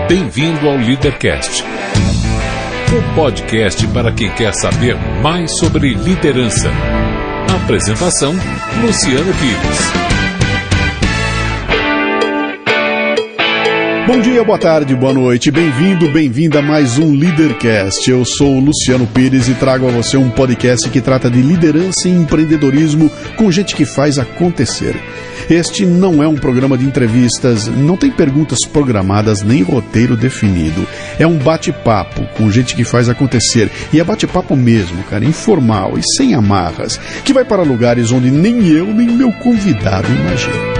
Bem-vindo ao Leadercast, o podcast para quem quer saber mais sobre liderança. Apresentação, Luciano Pires. Bom dia, boa tarde, boa noite, bem-vindo, bem-vinda a mais um Leadercast. Eu sou o Luciano Pires e trago a você um podcast que trata de liderança e empreendedorismo com gente que faz acontecer. Este não é um programa de entrevistas, não tem perguntas programadas nem roteiro definido. É um bate-papo com gente que faz acontecer. E é bate-papo mesmo, cara, informal e sem amarras, que vai para lugares onde nem eu nem meu convidado imaginam.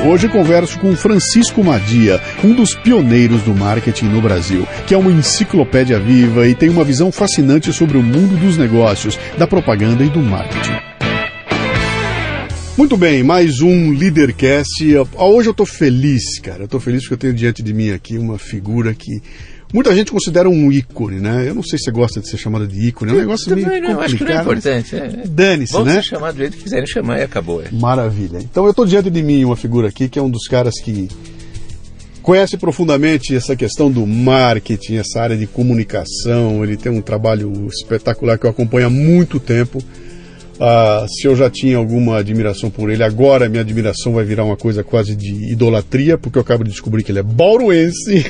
Hoje converso com Francisco Madia, um dos pioneiros do marketing no Brasil, que é uma enciclopédia viva e tem uma visão fascinante sobre o mundo dos negócios, da propaganda e do marketing. Muito bem, mais um Leadercast. Hoje eu tô feliz, cara. Eu tô feliz porque eu tenho diante de mim aqui uma figura que muita gente considera um ícone, né? Eu não sei se você gosta de ser chamada de ícone. É um negócio meio complicado. Eu acho que não é importante. Dane-se, né? Vamos ser chamados do jeito que quiserem chamar e acabou. Maravilha. Então eu tô diante de mim uma figura aqui que é um dos caras que conhece profundamente essa questão do marketing, essa área de comunicação. Ele tem um trabalho espetacular que eu acompanho há muito tempo. Se eu já tinha alguma admiração por ele, agora minha admiração vai virar uma coisa quase de idolatria, porque eu acabo de descobrir que ele é bauruense.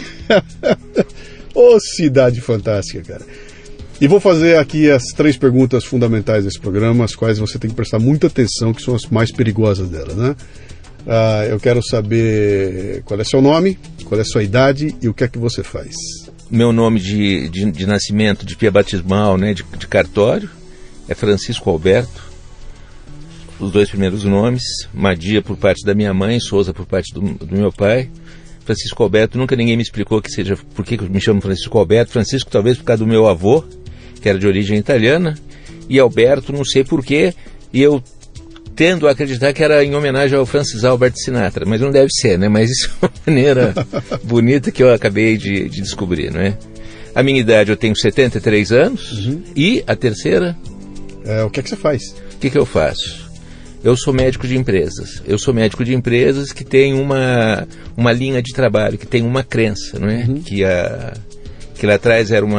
Ô, cidade fantástica, cara. E vou fazer aqui as 3 perguntas fundamentais desse programa, as quais você tem que prestar muita atenção, que são as mais perigosas dela, né? Eu quero saber qual é seu nome, qual é sua idade e o que é que você faz. Meu nome de nascimento, de pia batismal, né, de cartório, é Francisco Alberto, os 2 primeiros nomes, Madia por parte da minha mãe, Souza por parte do meu pai. Francisco Alberto, nunca ninguém me explicou que seja por que eu me chamo Francisco Alberto. Francisco talvez por causa do meu avô, que era de origem italiana, e Alberto não sei porquê, e eu tendo a acreditar que era em homenagem ao Francis Albert Sinatra, mas não deve ser, né? Mas isso é uma maneira bonita que eu acabei de descobrir, não é? A minha idade, eu tenho 73 anos, e a terceira... o que é que você faz? O que eu faço? Eu sou médico de empresas. Eu sou médico de empresas que tem uma linha de trabalho, que tem uma crença, não é? Que lá atrás era um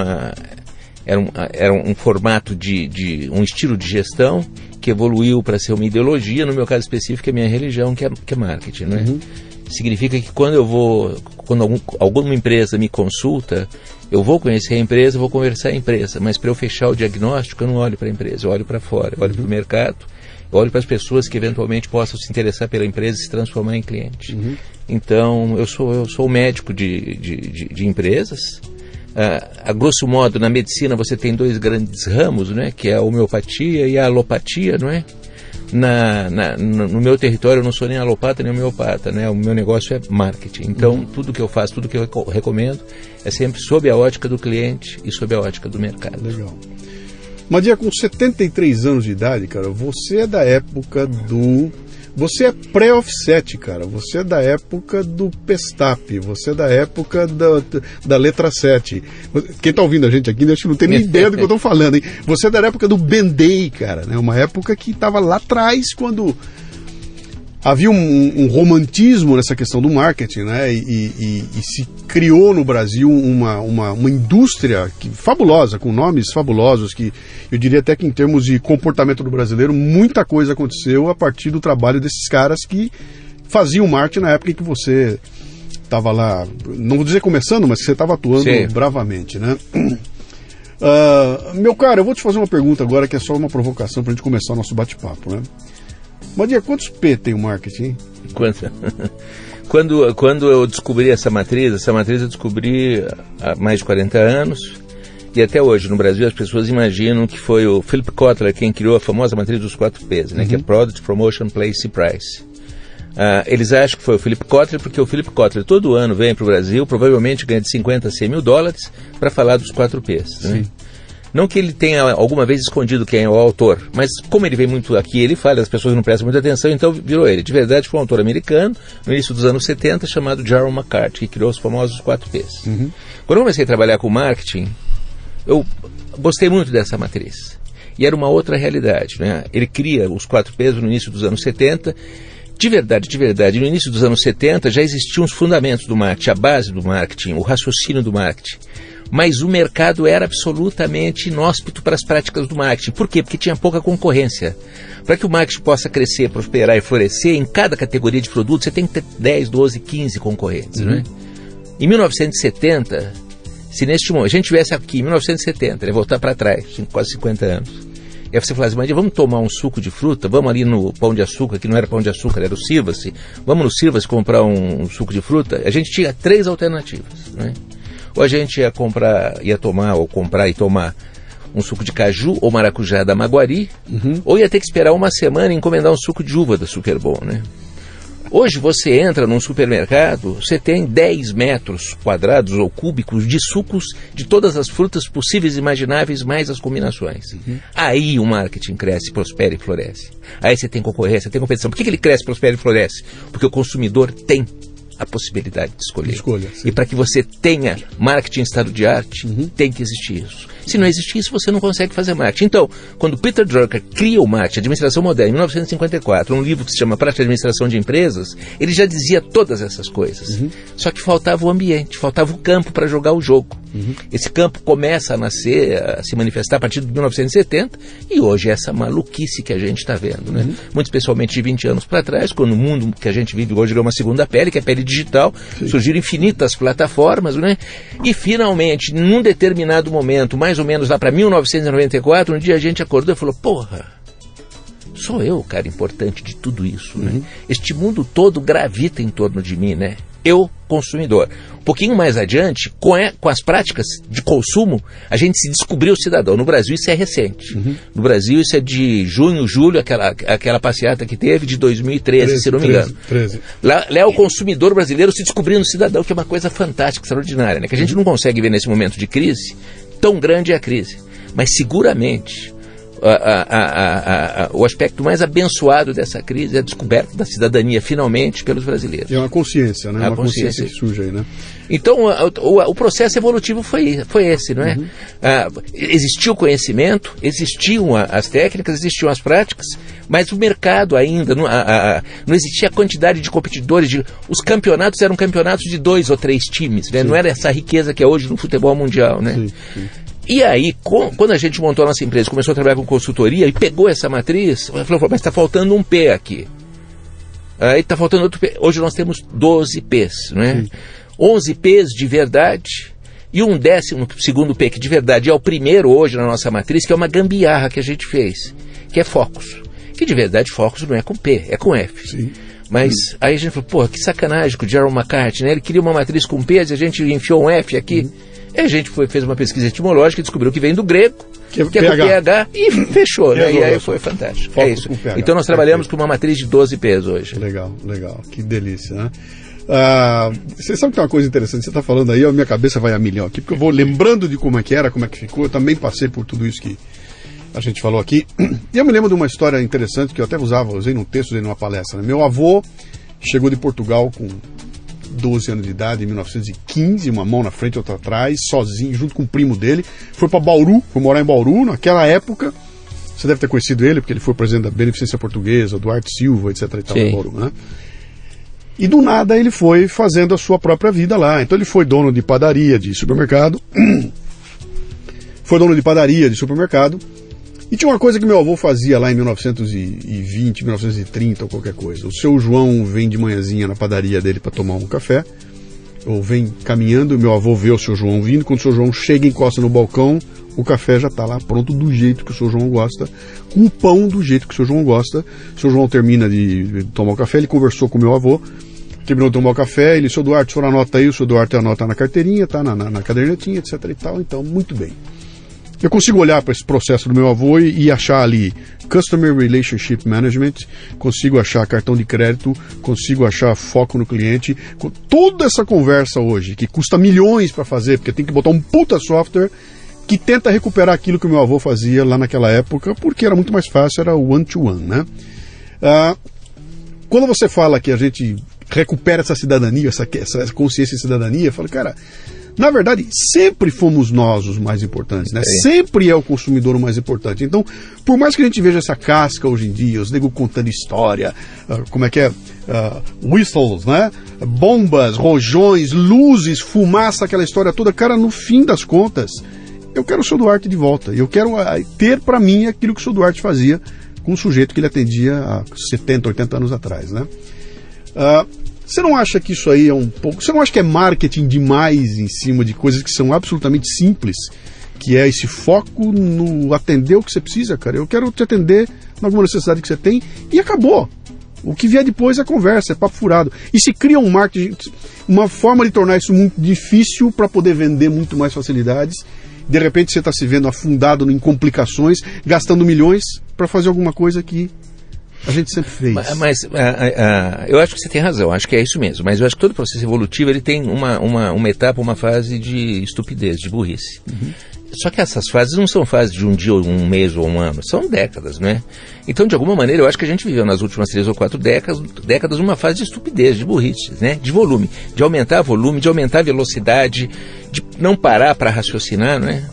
formato de um estilo de gestão que evoluiu para ser uma ideologia. No meu caso específico, é minha religião, que é marketing, não é? Significa que quando alguma empresa me consulta, eu vou conhecer a empresa, vou conversar a empresa, mas para eu fechar o diagnóstico, eu não olho para a empresa, eu olho para fora, eu olho para o mercado, eu olho para as pessoas que eventualmente possam se interessar pela empresa e se transformar em cliente. Então, eu sou médico de empresas. A grosso modo, na medicina você tem 2 grandes ramos, né, que é a homeopatia e a alopatia, não é? No meu território eu não sou nem alopata nem homeopata, né? O meu negócio é marketing. Então tudo que eu faço, tudo que eu recomendo é sempre sob a ótica do cliente e sob a ótica do mercado. Legal. Madia, com 73 anos de idade, cara, você é da época do... Você é pré-offset, cara. Você é da época do Pestap. Você é da época da letra 7. Quem tá ouvindo a gente aqui, acho que não tem nem ideia do que eu tô falando, hein? Você é da época do Ben-Day, cara, né? Uma época que tava lá atrás, quando havia um romantismo nessa questão do marketing, né? E se criou no Brasil uma indústria fabulosa, com nomes fabulosos, que eu diria até que em termos de comportamento do brasileiro, muita coisa aconteceu a partir do trabalho desses caras que faziam marketing na época em que você estava lá, não vou dizer começando, mas que você estava atuando bravamente, né? Meu cara, eu vou te fazer uma pergunta agora que é só uma provocação para a gente começar o nosso bate-papo, né? Madia, quantos P tem o marketing? Quando eu descobri essa matriz eu descobri há mais de 40 anos, e até hoje no Brasil as pessoas imaginam que foi o Philip Kotler quem criou a famosa matriz dos 4 Ps, né, que é Product, Promotion, Place e Price. Eles acham que foi o Philip Kotler porque o Philip Kotler todo ano vem para o Brasil, provavelmente ganha de 50 a 100 mil dólares para falar dos 4 Ps, né? Não que ele tenha alguma vez escondido quem é o autor, mas como ele vem muito aqui, ele fala, as pessoas não prestam muita atenção, então virou ele. De verdade, foi um autor americano, no início dos anos 70, chamado Jarrell McCarthy, que criou os famosos 4Ps. Quando eu comecei a trabalhar com marketing, eu gostei muito dessa matriz. E era uma outra realidade, né? Ele cria os 4Ps no início dos anos 70, De verdade, no início dos anos 70 já existiam os fundamentos do marketing, a base do marketing, o raciocínio do marketing. Mas o mercado era absolutamente inóspito para as práticas do marketing. Por quê? Porque tinha pouca concorrência. Para que o marketing possa crescer, prosperar e florescer, em cada categoria de produto você tem que ter 10, 12, 15 concorrentes. Né? Em 1970, se neste momento a gente tivesse aqui em 1970, né, voltar para trás, quase 50 anos, e aí você fala assim, mas vamos tomar um suco de fruta, vamos ali no Pão de Açúcar, que não era Pão de Açúcar, era o Sirva-se, vamos no Sirva-se comprar um suco de fruta, a gente tinha 3 alternativas, né? Ou a gente ia comprar e tomar um suco de caju ou maracujá da Maguari, ou ia ter que esperar uma semana e encomendar um suco de uva da Superbom, né? Hoje você entra num supermercado, você tem 10 metros quadrados ou cúbicos de sucos de todas as frutas possíveis e imagináveis, mais as combinações. Aí o marketing cresce, prospera e floresce. Aí você tem concorrência, tem competição. Por que ele cresce, prospera e floresce? Porque o consumidor tem a possibilidade de escolher. E para que você tenha marketing em estado de arte, tem que existir isso. Se não existir isso, você não consegue fazer marketing. Então, quando Peter Drucker cria o marketing, Administração Moderna, em 1954, um livro que se chama Prática de Administração de Empresas, ele já dizia todas essas coisas. Só que faltava o ambiente, faltava o campo para jogar o jogo. Esse campo começa a nascer, a se manifestar a partir de 1970, e hoje é essa maluquice que a gente está vendo, né? Muito especialmente de 20 anos para trás, quando o mundo que a gente vive hoje é uma segunda pele, que é a pele digital, surgiram infinitas plataformas, né? E finalmente, num determinado momento, mais ou menos lá para 1994, um dia a gente acordou e falou, porra, sou eu o cara importante de tudo isso, né? Este mundo todo gravita em torno de mim, né? Eu, consumidor. Um pouquinho mais adiante, com as práticas de consumo, a gente se descobriu cidadão. No Brasil isso é recente. No Brasil isso é de junho, julho, aquela passeata que teve de 2013, se não me engano. Lá é o consumidor brasileiro se descobrindo cidadão, que é uma coisa fantástica, extraordinária, né? Que a gente não consegue ver nesse momento de crise. Tão grande é a crise. Mas seguramente o aspecto mais abençoado dessa crise é a descoberta da cidadania, finalmente, pelos brasileiros. É uma consciência, né? Uma consciência que surge aí, né? Então, o processo evolutivo foi esse, não é? Existiu o conhecimento, existiam as técnicas, existiam as práticas, mas o mercado ainda, não existia a quantidade de competidores, os campeonatos eram campeonatos de 2 ou 3 times, né? Não era essa riqueza que é hoje no futebol mundial, né? Sim. E aí, quando a gente montou a nossa empresa, começou a trabalhar com consultoria e pegou essa matriz, falou, mas está faltando um P aqui. Aí está faltando outro P. Hoje nós temos 12 P's, não é? 11 P's de verdade e um 12º P, que de verdade é o primeiro hoje na nossa matriz, que é uma gambiarra que a gente fez, que é Focus. Que de verdade Focus não é com P, é com F. Sim. Mas aí a gente falou, porra, que sacanagem com o Gerald McCarthy, né? Ele queria uma matriz com P, e a gente enfiou um F aqui. E a gente fez uma pesquisa etimológica e descobriu que vem do grego, que é com PH, e fechou, né? E aí foi fantástico. Foco, é isso. Então nós trabalhamos com uma matriz de 12 P's hoje. Legal. Que delícia, né? Você sabe que tem uma coisa interessante, você está falando aí, a minha cabeça vai a milhão aqui, porque eu vou lembrando de como é que era, como é que ficou, eu também passei por tudo isso que a gente falou aqui. E eu me lembro de uma história interessante que eu até usei num texto, usei numa palestra, né? Meu avô chegou de Portugal com 12 anos de idade, em 1915, uma mão na frente e outra atrás, sozinho, junto com o primo dele, foi para Bauru, foi morar em Bauru, naquela época, você deve ter conhecido ele, porque ele foi presidente da Beneficência Portuguesa, Duarte Silva, etc. e tal, em Bauru, né? E do nada ele foi fazendo a sua própria vida lá, então ele foi dono de padaria, de supermercado, e tinha uma coisa que meu avô fazia lá em 1920, 1930 ou qualquer coisa. O seu João vem de manhãzinha na padaria dele para tomar um café, ou vem caminhando, e meu avô vê o seu João vindo. Quando o seu João chega e encosta no balcão, o café já está lá pronto do jeito que o seu João gosta, com o pão do jeito que o seu João gosta. O seu João termina de tomar o café, ele conversou com o meu avô, terminou de tomar o café, ele, seu Duarte, o senhor anota aí, o seu Duarte anota na carteirinha, tá na cadernetinha, etc. e tal, então, muito bem. Eu consigo olhar para esse processo do meu avô e achar ali Customer Relationship Management, consigo achar cartão de crédito, consigo achar foco no cliente. Toda essa conversa hoje, que custa milhões para fazer, porque tem que botar um puta software que tenta recuperar aquilo que o meu avô fazia lá naquela época, porque era muito mais fácil, era o one-to-one, né? Quando você fala que a gente recupera essa cidadania, essa consciência de cidadania, eu falo, cara, Na verdade, sempre fomos nós os mais importantes, né? Sempre é o consumidor o mais importante. Então, por mais que a gente veja essa casca hoje em dia, os negros contando história, whistles, né? Bombas, rojões, luzes, fumaça, aquela história toda, cara, no fim das contas, eu quero o Seu Duarte de volta. Eu quero ter para mim aquilo que o Seu Duarte fazia com o sujeito que ele atendia há 70, 80 anos atrás, né? Você não acha que isso aí é um pouco... Você não acha que é marketing demais em cima de coisas que são absolutamente simples? Que é esse foco no atender o que você precisa, cara. Eu quero te atender em alguma necessidade que você tem e acabou. O que vier depois é conversa, é papo furado. E se cria um marketing, uma forma de tornar isso muito difícil para poder vender muito mais facilidades. De repente você está se vendo afundado em complicações, gastando milhões para fazer alguma coisa que a gente sempre fez. Mas eu acho que você tem razão, acho que é isso mesmo. Mas eu acho que todo processo evolutivo ele tem uma etapa, uma fase de estupidez, de burrice. Uhum. Só que essas fases não são fases de um dia, ou um mês ou um ano, são décadas, né? Então, de alguma maneira, eu acho que a gente viveu nas últimas 3 ou 4 décadas uma fase de estupidez, de burrice, né? De volume, de aumentar volume, de aumentar a velocidade, de não parar para raciocinar, né?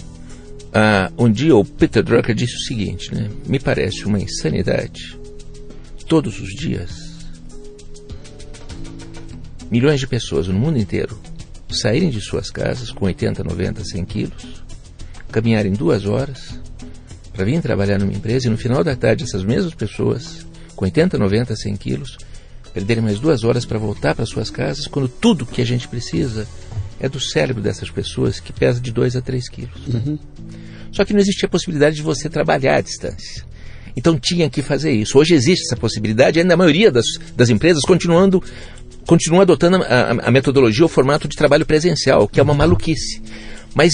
Um dia o Peter Drucker disse o seguinte, né? Me parece uma insanidade. Todos os dias, milhões de pessoas no mundo inteiro saírem de suas casas com 80, 90, 100 quilos, caminharem 2 horas para vir trabalhar numa empresa e no final da tarde essas mesmas pessoas com 80, 90, 100 quilos perderem mais 2 horas para voltar para suas casas, quando tudo que a gente precisa é do cérebro dessas pessoas, que pesa de 2 a 3 quilos. Uhum. Só que não existia a possibilidade de você trabalhar à distância. Então tinha que fazer isso. Hoje existe essa possibilidade, e ainda a maioria das empresas continua adotando a metodologia, o formato de trabalho presencial, que é uma maluquice. Mas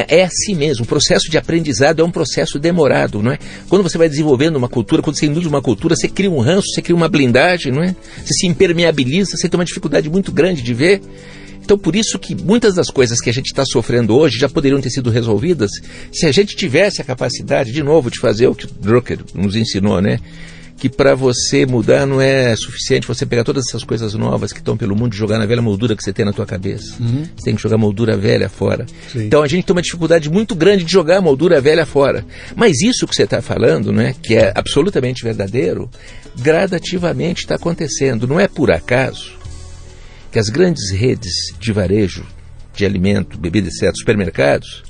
é assim mesmo, o processo de aprendizado é um processo demorado, não é? Quando você vai desenvolvendo uma cultura, quando você induz uma cultura, você cria um ranço, você cria uma blindagem, não é? Você se impermeabiliza, você tem uma dificuldade muito grande de ver. Então, por isso que muitas das coisas que a gente está sofrendo hoje já poderiam ter sido resolvidas se a gente tivesse a capacidade, de novo, de fazer o que o Drucker nos ensinou, né? Que para você mudar não é suficiente você pegar todas essas coisas novas que estão pelo mundo e jogar na velha moldura que você tem na tua cabeça. Uhum. Você tem que jogar a moldura velha fora. Sim. Então, a gente tem uma dificuldade muito grande de jogar a moldura velha fora. Mas isso que você está falando, né? Que é absolutamente verdadeiro, gradativamente está acontecendo. Não é por acaso que as grandes redes de varejo, de alimento, bebida, etc., supermercados,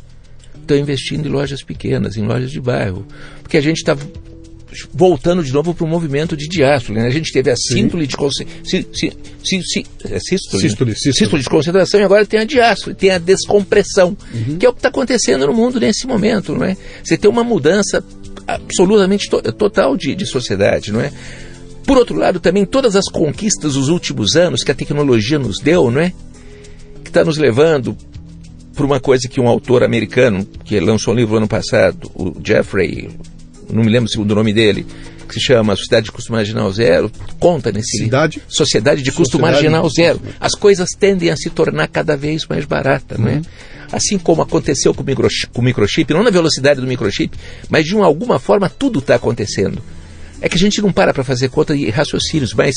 estão investindo em lojas pequenas, em lojas de bairro, porque a gente está voltando de novo para o movimento de diástole, né? A gente teve a sístole de concentração e agora tem a diástole, tem a descompressão, que é o que está acontecendo no mundo nesse momento, não é? Você tem uma mudança absolutamente total de sociedade, não é? Por outro lado, também todas as conquistas dos últimos anos que a tecnologia nos deu, não é? Que está nos levando para uma coisa que um autor americano, que lançou um livro ano passado, o Jeffrey, não me lembro o segundo nome dele, que se chama Sociedade de Custo Marginal Zero, conta nesse livro. Sociedade de Custo Marginal Zero. As coisas tendem a se tornar cada vez mais baratas, não é? Assim como aconteceu com o microchip, não na velocidade do microchip, mas de alguma forma tudo está acontecendo. É que a gente não para fazer conta e raciocínios, mas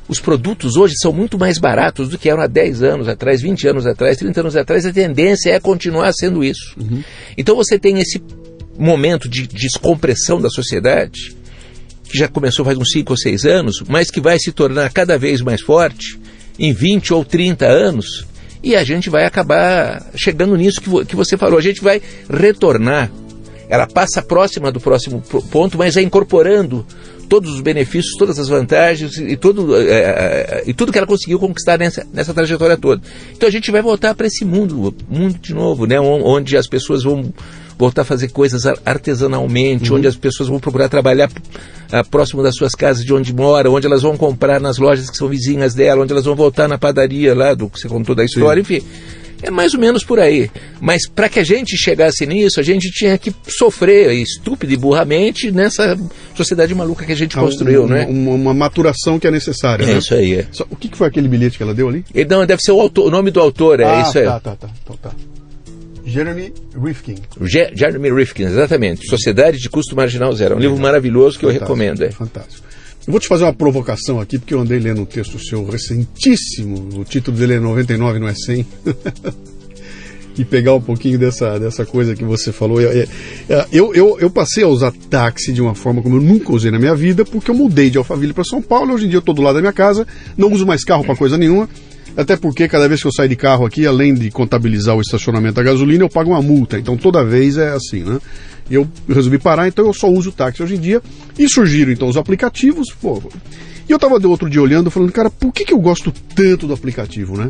os produtos hoje são muito mais baratos do que eram há 10 anos atrás, 20 anos atrás, 30 anos atrás. A tendência é continuar sendo isso. Uhum. Então você tem esse momento de descompressão da sociedade, que já começou faz uns 5 ou 6 anos, mas que vai se tornar cada vez mais forte em 20 ou 30 anos, e a gente vai acabar chegando nisso que você falou. A gente vai retornar. Ela passa próxima do próximo ponto, mas é incorporando todos os benefícios, todas as vantagens e tudo que ela conseguiu conquistar nessa trajetória toda. Então a gente vai voltar para esse mundo de novo, né? Onde as pessoas vão voltar a fazer coisas artesanalmente, onde as pessoas vão procurar trabalhar próximo das suas casas, de onde moram, onde elas vão comprar nas lojas que são vizinhas dela, onde elas vão voltar na padaria lá, do que você contou da história, enfim. É mais ou menos por aí. Mas para que a gente chegasse nisso, a gente tinha que sofrer estúpido e burramente nessa sociedade maluca que a gente construiu, né? Uma maturação que é necessária. É, né? Isso aí. É. O que foi aquele bilhete que ela deu ali? Não, deve ser o nome do autor, isso aí. Tá. Jeremy Rifkin. Jeremy Rifkin, exatamente. Sociedade de Custo Marginal Zero. É um livro maravilhoso que eu recomendo. Fantástico. Eu vou te fazer uma provocação aqui, porque eu andei lendo um texto seu recentíssimo, o título dele é 99, não é 100. e pegar um pouquinho dessa coisa que você falou. Eu passei a usar táxi de uma forma como eu nunca usei na minha vida, porque eu mudei de Alphaville para São Paulo. Hoje em dia eu estou do lado da minha casa, não uso mais carro para coisa nenhuma. Até porque cada vez que eu saio de carro aqui, além de contabilizar o estacionamento da gasolina, eu pago uma multa. Então toda vez é assim, né? Eu resolvi parar, então eu só uso o táxi hoje em dia. E surgiram então os aplicativos. Pô, e eu estava outro dia olhando, falando, cara, por que eu gosto tanto do aplicativo, né?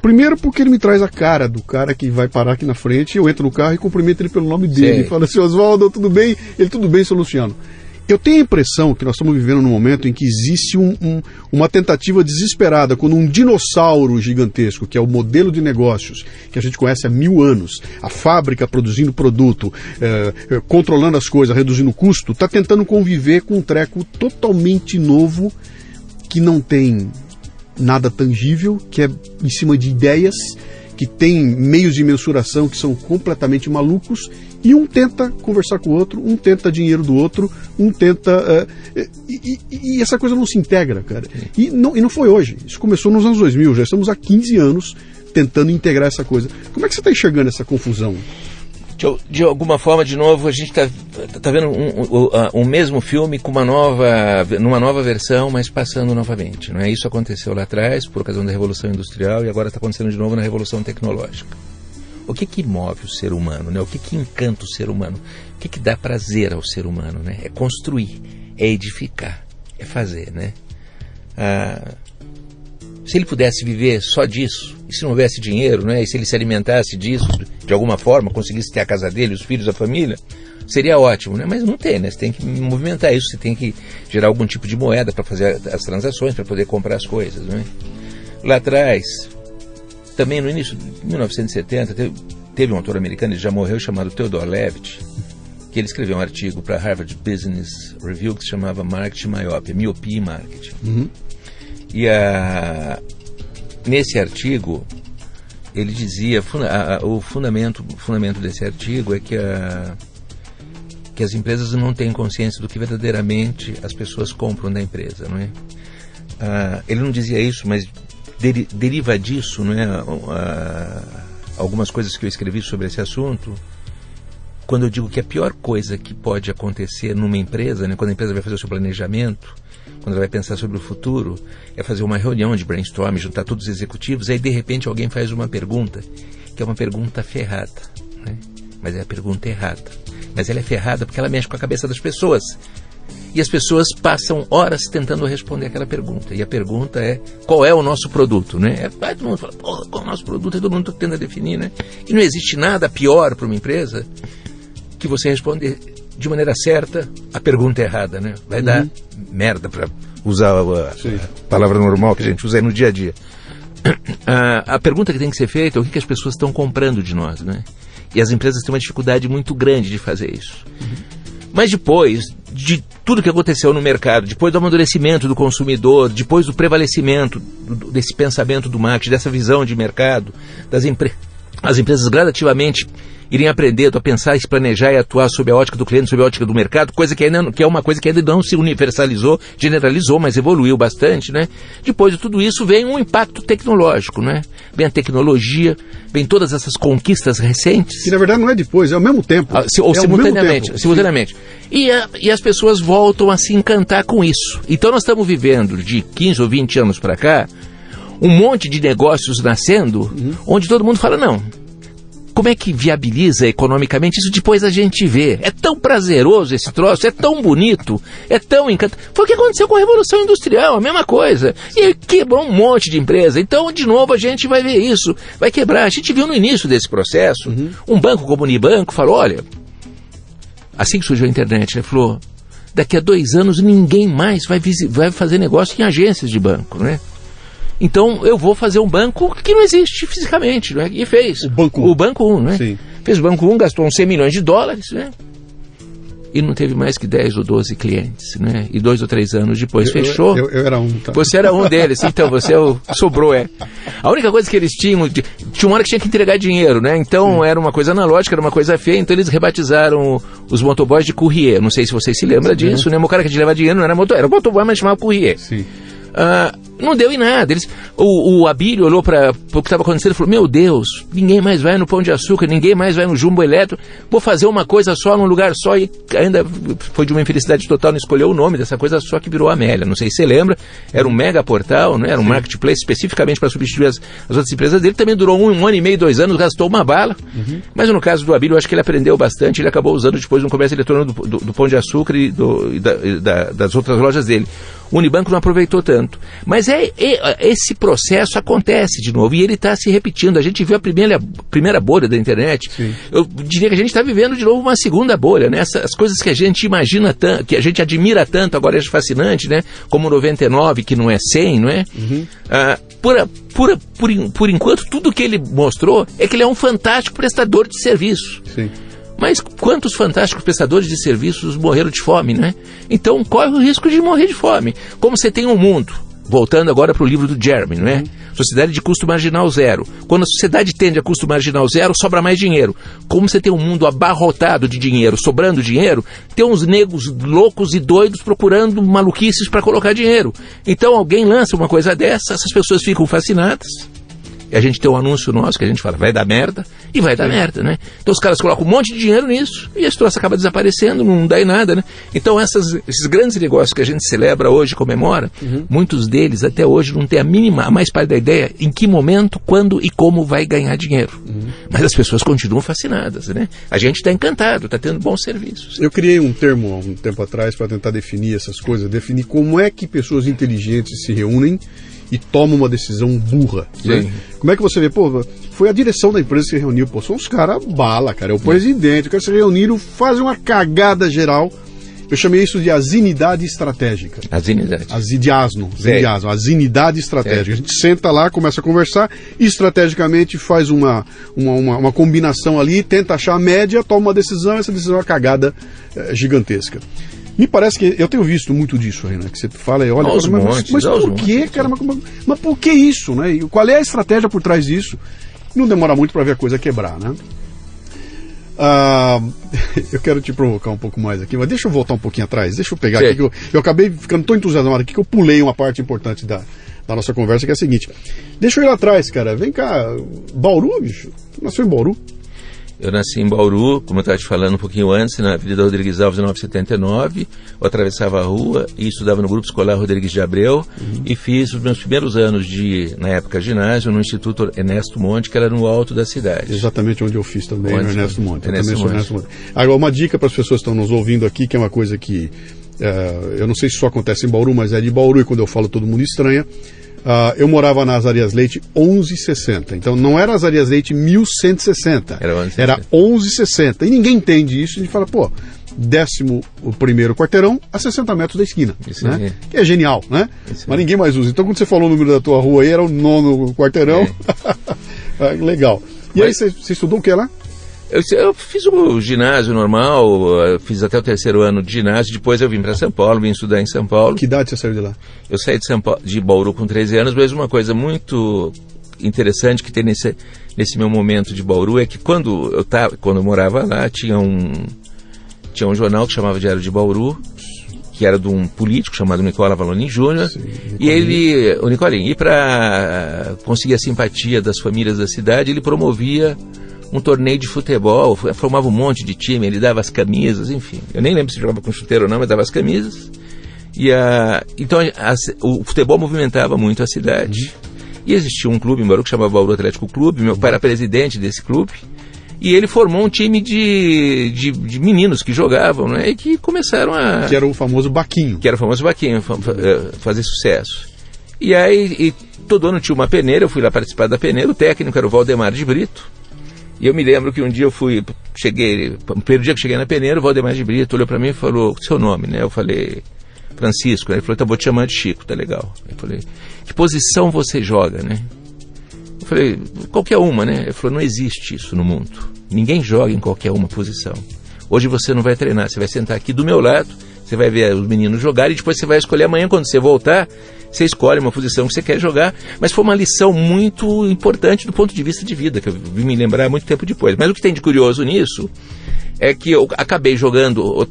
Primeiro porque ele me traz a cara do cara que vai parar aqui na frente, eu entro no carro e cumprimento ele pelo nome dele. Fala assim, Oswaldo, tudo bem? Ele, tudo bem, seu Luciano. Eu tenho a impressão que nós estamos vivendo num momento em que existe uma tentativa desesperada, quando um dinossauro gigantesco, que é o modelo de negócios que a gente conhece há 1000 anos, a fábrica produzindo produto, controlando as coisas, reduzindo o custo, está tentando conviver com um treco totalmente novo, que não tem nada tangível, que é em cima de ideias, que tem meios de mensuração que são completamente malucos, e um tenta conversar com o outro, um tenta dinheiro do outro, um tenta... E essa coisa não se integra, cara. E não foi hoje. Isso começou nos anos 2000, já estamos há 15 anos tentando integrar essa coisa. Como é que você está enxergando essa confusão? De alguma forma, de novo, a gente está vendo o mesmo filme com numa nova versão, mas passando novamente. Não é? Isso aconteceu lá atrás, por ocasião da Revolução Industrial, e agora está acontecendo de novo na Revolução Tecnológica. O que move o ser humano? Né? O que encanta o ser humano? O que dá prazer ao ser humano? Né? É construir, é edificar, é fazer. Né? Se ele pudesse viver só disso, e se não houvesse dinheiro, né? E se ele se alimentasse disso, de alguma forma, conseguisse ter a casa dele, os filhos, a família, seria ótimo, né? Mas não tem, né? Você tem que movimentar isso, você tem que gerar algum tipo de moeda para fazer as transações, para poder comprar as coisas. Né? Lá atrás, também no início de 1970, teve um autor americano, ele já morreu, chamado Theodore Levitt, que ele escreveu um artigo para Harvard Business Review que se chamava Marketing Miopia, Miopia e Marketing. Uhum. E nesse artigo, ele dizia, o fundamento desse artigo é que as empresas não têm consciência do que verdadeiramente as pessoas compram da empresa, não é? Ele não dizia isso, mas deriva disso, não é? Algumas coisas que eu escrevi sobre esse assunto, quando eu digo que a pior coisa que pode acontecer numa empresa, né, quando a empresa vai fazer o seu planejamento, quando ela vai pensar sobre o futuro, é fazer uma reunião de brainstorm, juntar todos os executivos, aí de repente alguém faz uma pergunta, que é uma pergunta ferrada, né? Mas é a pergunta errada. Mas ela é ferrada porque ela mexe com a cabeça das pessoas. E as pessoas passam horas tentando responder aquela pergunta. E a pergunta é, qual é o nosso produto? Né? Todo mundo fala, qual é o nosso produto? E todo mundo tenta definir, né? E não existe nada pior para uma empresa que você responder de maneira certa a pergunta errada, né? Vai dar merda, para usar a palavra normal que a gente usa aí no dia a dia. A pergunta que tem que ser feita é o que as pessoas estão comprando de nós, né? E as empresas têm uma dificuldade muito grande de fazer isso. Mas depois de tudo que aconteceu no mercado, depois do amadurecimento do consumidor, depois do prevalecimento desse pensamento do marketing, dessa visão de mercado, as empresas gradativamente irem aprendendo a pensar, se planejar e atuar sob a ótica do cliente, sob a ótica do mercado, que é uma coisa que ainda não se universalizou, generalizou, mas evoluiu bastante, né? Depois de tudo isso vem um impacto tecnológico, né? Vem a tecnologia, vem todas essas conquistas recentes. Que na verdade não é depois, é ao mesmo tempo. Ou simultaneamente. E as pessoas voltam a se encantar com isso. Então nós estamos vivendo de 15 ou 20 anos para cá, um monte de negócios nascendo, onde todo mundo fala, não, como é que viabiliza economicamente? Isso depois a gente vê. É tão prazeroso esse troço, é tão bonito, é tão encantador. Foi o que aconteceu com a Revolução Industrial, a mesma coisa. E aí quebrou um monte de empresa. Então, de novo, a gente vai ver isso. Vai quebrar. A gente viu no início desse processo, um banco como o Unibanco falou, olha, assim que surgiu a internet, ele falou, daqui a 2 anos ninguém mais vai fazer negócio em agências de banco, né? Então eu vou fazer um banco que não existe fisicamente, né? E fez. O Banco 1, né? Sim. Fez o Banco 1, gastou uns $100 milhões, né? E não teve mais que 10 ou 12 clientes, né? E 2 ou 3 anos depois fechou. Eu era um, tá? Você era um deles, então você sobrou, A única coisa que eles tinha uma hora que tinha que entregar dinheiro, né? Então era uma coisa analógica, era uma coisa feia, então eles rebatizaram os motoboys de courrier. Não sei se vocês se lembram disso, né? O cara que te leva dinheiro não era motoboy, era motoboy, mas chamava courrier. Sim. Não deu em nada. O Abílio olhou para o que estava acontecendo e falou, meu Deus, ninguém mais vai no Pão de Açúcar, ninguém mais vai no Jumbo Elétrico, vou fazer uma coisa só num lugar só, e ainda foi de uma infelicidade total, não escolheu o nome dessa coisa só, que virou Amélia. Não sei se você lembra, era um mega portal, né? Era um marketplace especificamente para substituir as outras empresas dele. Também durou um ano e meio, 2 anos, gastou uma bala. Mas no caso do Abílio, eu acho que ele aprendeu bastante, ele acabou usando depois no comércio eletrônico do Pão de Açúcar e das outras lojas dele. O Unibanco não aproveitou tanto. Mas esse processo acontece de novo, e ele está se repetindo. A gente viu a primeira bolha da internet. Sim. Eu diria que a gente está vivendo de novo uma segunda bolha, né? As coisas que a gente imagina tanto, que a gente admira tanto, agora é fascinante, né? Como 99, que não é 100, não é? Por enquanto, tudo que ele mostrou é que ele é um fantástico prestador de serviço. Sim. Mas quantos fantásticos prestadores de serviços morreram de fome, né? Então corre o risco de morrer de fome. Como você tem um mundo, voltando agora para o livro do Jeremy, não é? Sociedade de custo marginal zero. Quando a sociedade tende a custo marginal zero, sobra mais dinheiro. Como você tem um mundo abarrotado de dinheiro, sobrando dinheiro, tem uns negros loucos e doidos procurando maluquices para colocar dinheiro. Então alguém lança uma coisa dessa, essas pessoas ficam fascinadas. E a gente tem um anúncio nosso que a gente fala, vai dar merda, e vai dar merda, né? Então os caras colocam um monte de dinheiro nisso, e esse troço acaba desaparecendo, não dá em nada, né? Então esses grandes negócios que a gente celebra hoje, comemora, muitos deles até hoje não têm a mais pálida ideia em que momento, quando e como vai ganhar dinheiro. Mas as pessoas continuam fascinadas, né? A gente está encantado, está tendo bons serviços. Eu criei um termo há um tempo atrás para tentar definir essas coisas, definir como é que pessoas inteligentes se reúnem e toma uma decisão burra, né? Como é que você vê, pô, foi a direção da empresa que se reuniu, pô, são os caras bala, cara, é o presidente, os caras se reuniram, fazem uma cagada geral. Eu chamei isso de azinidade estratégica. Azinidade. Azinidade estratégica. A gente senta lá, começa a conversar, e estrategicamente faz uma combinação ali, tenta achar a média, toma uma decisão, essa decisão é uma cagada gigantesca. Me parece que eu tenho visto muito disso, Renan, que você fala e olha, mas por que, cara? Mas por que isso, né? E qual é a estratégia por trás disso? Não demora muito para ver a coisa quebrar, né? Eu quero te provocar um pouco mais aqui, mas deixa eu voltar um pouquinho atrás, deixa eu pegar aqui, que eu acabei ficando tão entusiasmado aqui que eu pulei uma parte importante da nossa conversa, que é a seguinte. Deixa eu ir lá atrás, cara, vem cá, Bauru, bicho, nasceu em Bauru? Eu nasci em Bauru, como eu estava te falando um pouquinho antes, na Avenida Rodrigues Alves, 979. Eu atravessava a rua e estudava no Grupo Escolar Rodrigues de Abreu e fiz os meus primeiros anos na época, ginásio, no Instituto Ernesto Monte, que era no alto da cidade. Exatamente onde eu fiz também, no Ernesto Monte. Eu também sou Ernesto Monte. Agora, uma dica para as pessoas que estão nos ouvindo aqui, que é uma coisa que eu não sei se só acontece em Bauru, mas é de Bauru, e quando eu falo todo mundo estranha. Eu morava na Azarias Leite 1160, então não era Azarias Leite 1160, era 1160, e ninguém entende isso, a gente fala, pô, 11º quarteirão a 60 metros da esquina, né? Que é genial, né? Mas ninguém mais usa, então quando você falou o número da tua rua aí, era o 9º quarteirão. Legal. E aí você estudou o que lá? Eu fiz o ginásio normal, fiz até o 3º ano de ginásio, depois eu vim para São Paulo, vim estudar em São Paulo. Que idade você saiu de lá? Eu saí de Bauru com 13 anos, mas uma coisa muito interessante que tem nesse meu momento de Bauru é que quando eu morava lá, tinha um jornal que chamava Diário de Bauru, que era de um político chamado Nicola Valonin Júnior, e o Nicolinho, e para conseguir a simpatia das famílias da cidade, ele promovia um torneio de futebol, formava um monte de time, ele dava as camisas, enfim. Eu nem lembro se jogava com chuteiro ou não, mas dava as camisas. Então o futebol movimentava muito a cidade. E existia um clube em Bauru que chamava Bauru Atlético Clube, meu pai era presidente desse clube, e ele formou um time de meninos que jogavam, né, e que começaram a... Que era o famoso Baquinho. Fazer sucesso. E aí, todo ano tinha uma peneira, eu fui lá participar da peneira, o técnico era o Valdemar de Brito. E eu me lembro que um dia no primeiro dia que cheguei na peneira, o Valdemar de Brito olhou para mim e falou, seu nome, né? Eu falei, Francisco. Ele falou, tá, vou te chamar de Chico, tá legal. Eu falei, que posição você joga, né? Eu falei, qualquer uma, né? Ele falou, não existe isso no mundo. Ninguém joga em qualquer uma posição. Hoje você não vai treinar, você vai sentar aqui do meu lado, você vai ver os meninos jogarem e depois você vai escolher amanhã, quando você voltar, você escolhe uma posição que você quer jogar. Mas foi uma lição muito importante do ponto de vista de vida, que eu vim me lembrar muito tempo depois. Mas o que tem de curioso nisso é que eu acabei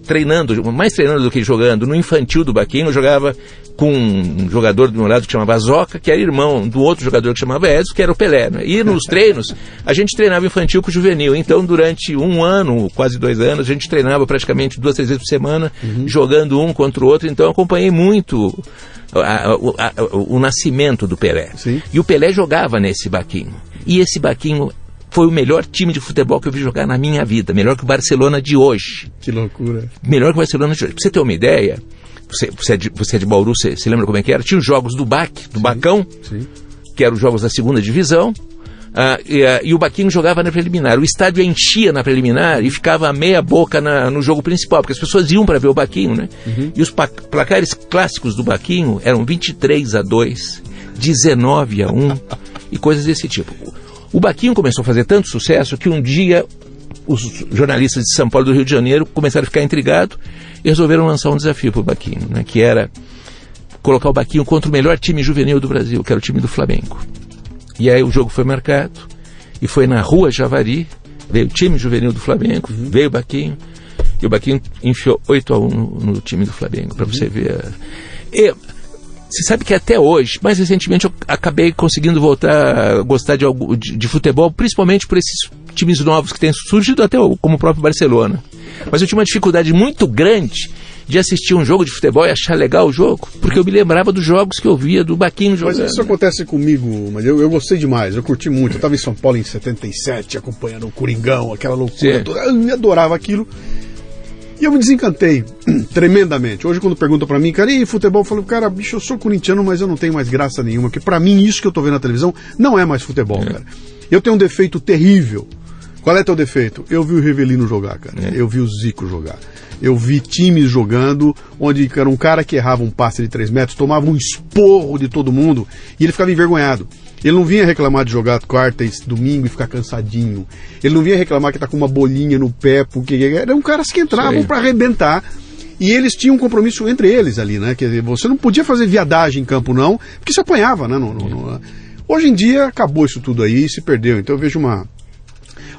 treinando, mais treinando do que jogando, no infantil do Baquinho. Eu jogava com um jogador do meu lado que chamava Azoca, que era irmão do outro jogador que chamava Edson, que era o Pelé, né? E nos treinos, a gente treinava infantil com o juvenil. Então, durante 1 ano, quase 2 anos, a gente treinava praticamente 2, 3 vezes por semana, jogando um contra o outro. Então, eu acompanhei muito o nascimento do Pelé. Sim. E o Pelé jogava nesse Baquinho. E esse Baquinho foi o melhor time de futebol que eu vi jogar na minha vida. Melhor que o Barcelona de hoje. Que loucura. Melhor que o Barcelona de hoje. Pra você ter uma ideia, você é de Bauru, você lembra como é que era? Tinha os jogos do Bacão, Sim. que eram os jogos da 2ª divisão, e o Baquinho jogava na preliminar. O estádio enchia na preliminar e ficava meia boca no jogo principal, porque as pessoas iam para ver o Baquinho, né? E os placares clássicos do Baquinho eram 23-2, 19-1 e coisas desse tipo. O Baquinho começou a fazer tanto sucesso que um dia os jornalistas de São Paulo e do Rio de Janeiro começaram a ficar intrigados e resolveram lançar um desafio para o Baquinho, né, que era colocar o Baquinho contra o melhor time juvenil do Brasil, que era o time do Flamengo. E aí o jogo foi marcado e foi na Rua Javari, veio o time juvenil do Flamengo, veio o Baquinho, e o Baquinho enfiou 8-1 no time do Flamengo, para você ver. Você sabe que até hoje, mais recentemente, eu acabei conseguindo voltar a gostar de futebol, principalmente por esses times novos que têm surgido, até como o próprio Barcelona. Mas eu tinha uma dificuldade muito grande de assistir um jogo de futebol e achar legal o jogo, porque eu me lembrava dos jogos que eu via do Baquinho jogando. Mas isso acontece comigo, mas eu gostei demais, eu curti muito. Eu estava em São Paulo em 77, acompanhando o Coringão, aquela loucura toda, eu adorava aquilo. E eu me desencantei tremendamente. Hoje, quando perguntam pra mim, cara, e futebol? Eu falo, cara, bicho, eu sou corintiano, mas eu não tenho mais graça nenhuma, porque pra mim, isso que eu tô vendo na televisão não é mais futebol, cara. Eu tenho um defeito terrível. Qual é teu defeito? Eu vi o Rivelino jogar, cara. Eu vi o Zico jogar. Eu vi times jogando, onde era um cara que errava um passe de 3 metros, tomava um esporro de todo mundo, e ele ficava envergonhado. Ele não vinha reclamar de jogar quarta e domingo e ficar cansadinho. Ele não vinha reclamar que tá com uma bolinha no pé, porque eram caras que entravam para arrebentar. E eles tinham um compromisso entre eles ali, né? Quer dizer, você não podia fazer viadagem em campo, não, porque você apanhava, né? Hoje em dia acabou isso tudo aí e se perdeu. Então eu vejo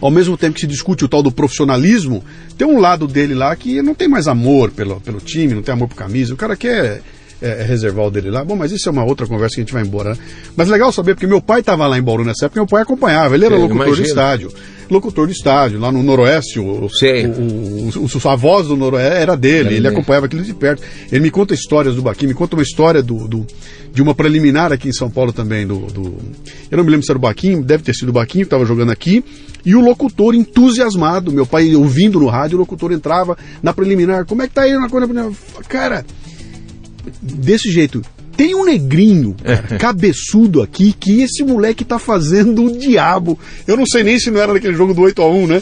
ao mesmo tempo que se discute o tal do profissionalismo, tem um lado dele lá que não tem mais amor pelo time, não tem amor por camisa. O cara quer reservar o dele lá. Bom, mas isso é uma outra conversa que a gente vai embora, né? Mas legal saber, porque meu pai estava lá em Bauru nessa época, meu pai acompanhava, ele era locutor de estádio. Locutor de estádio, lá no Noroeste, a voz do Noroeste era dele, ele acompanhava aquilo de perto. Ele me conta histórias do Baquinho, me conta uma história de uma preliminar aqui em São Paulo também, eu não me lembro se era o Baquinho, deve ter sido o Baquinho que estava jogando aqui, e o locutor entusiasmado, meu pai ouvindo no rádio, o locutor entrava na preliminar, como é que tá aí na preliminar? Cara, desse jeito. Tem um negrinho, cara, cabeçudo aqui, que esse moleque tá fazendo o diabo. Eu não sei nem se não era naquele jogo do 8-1, né?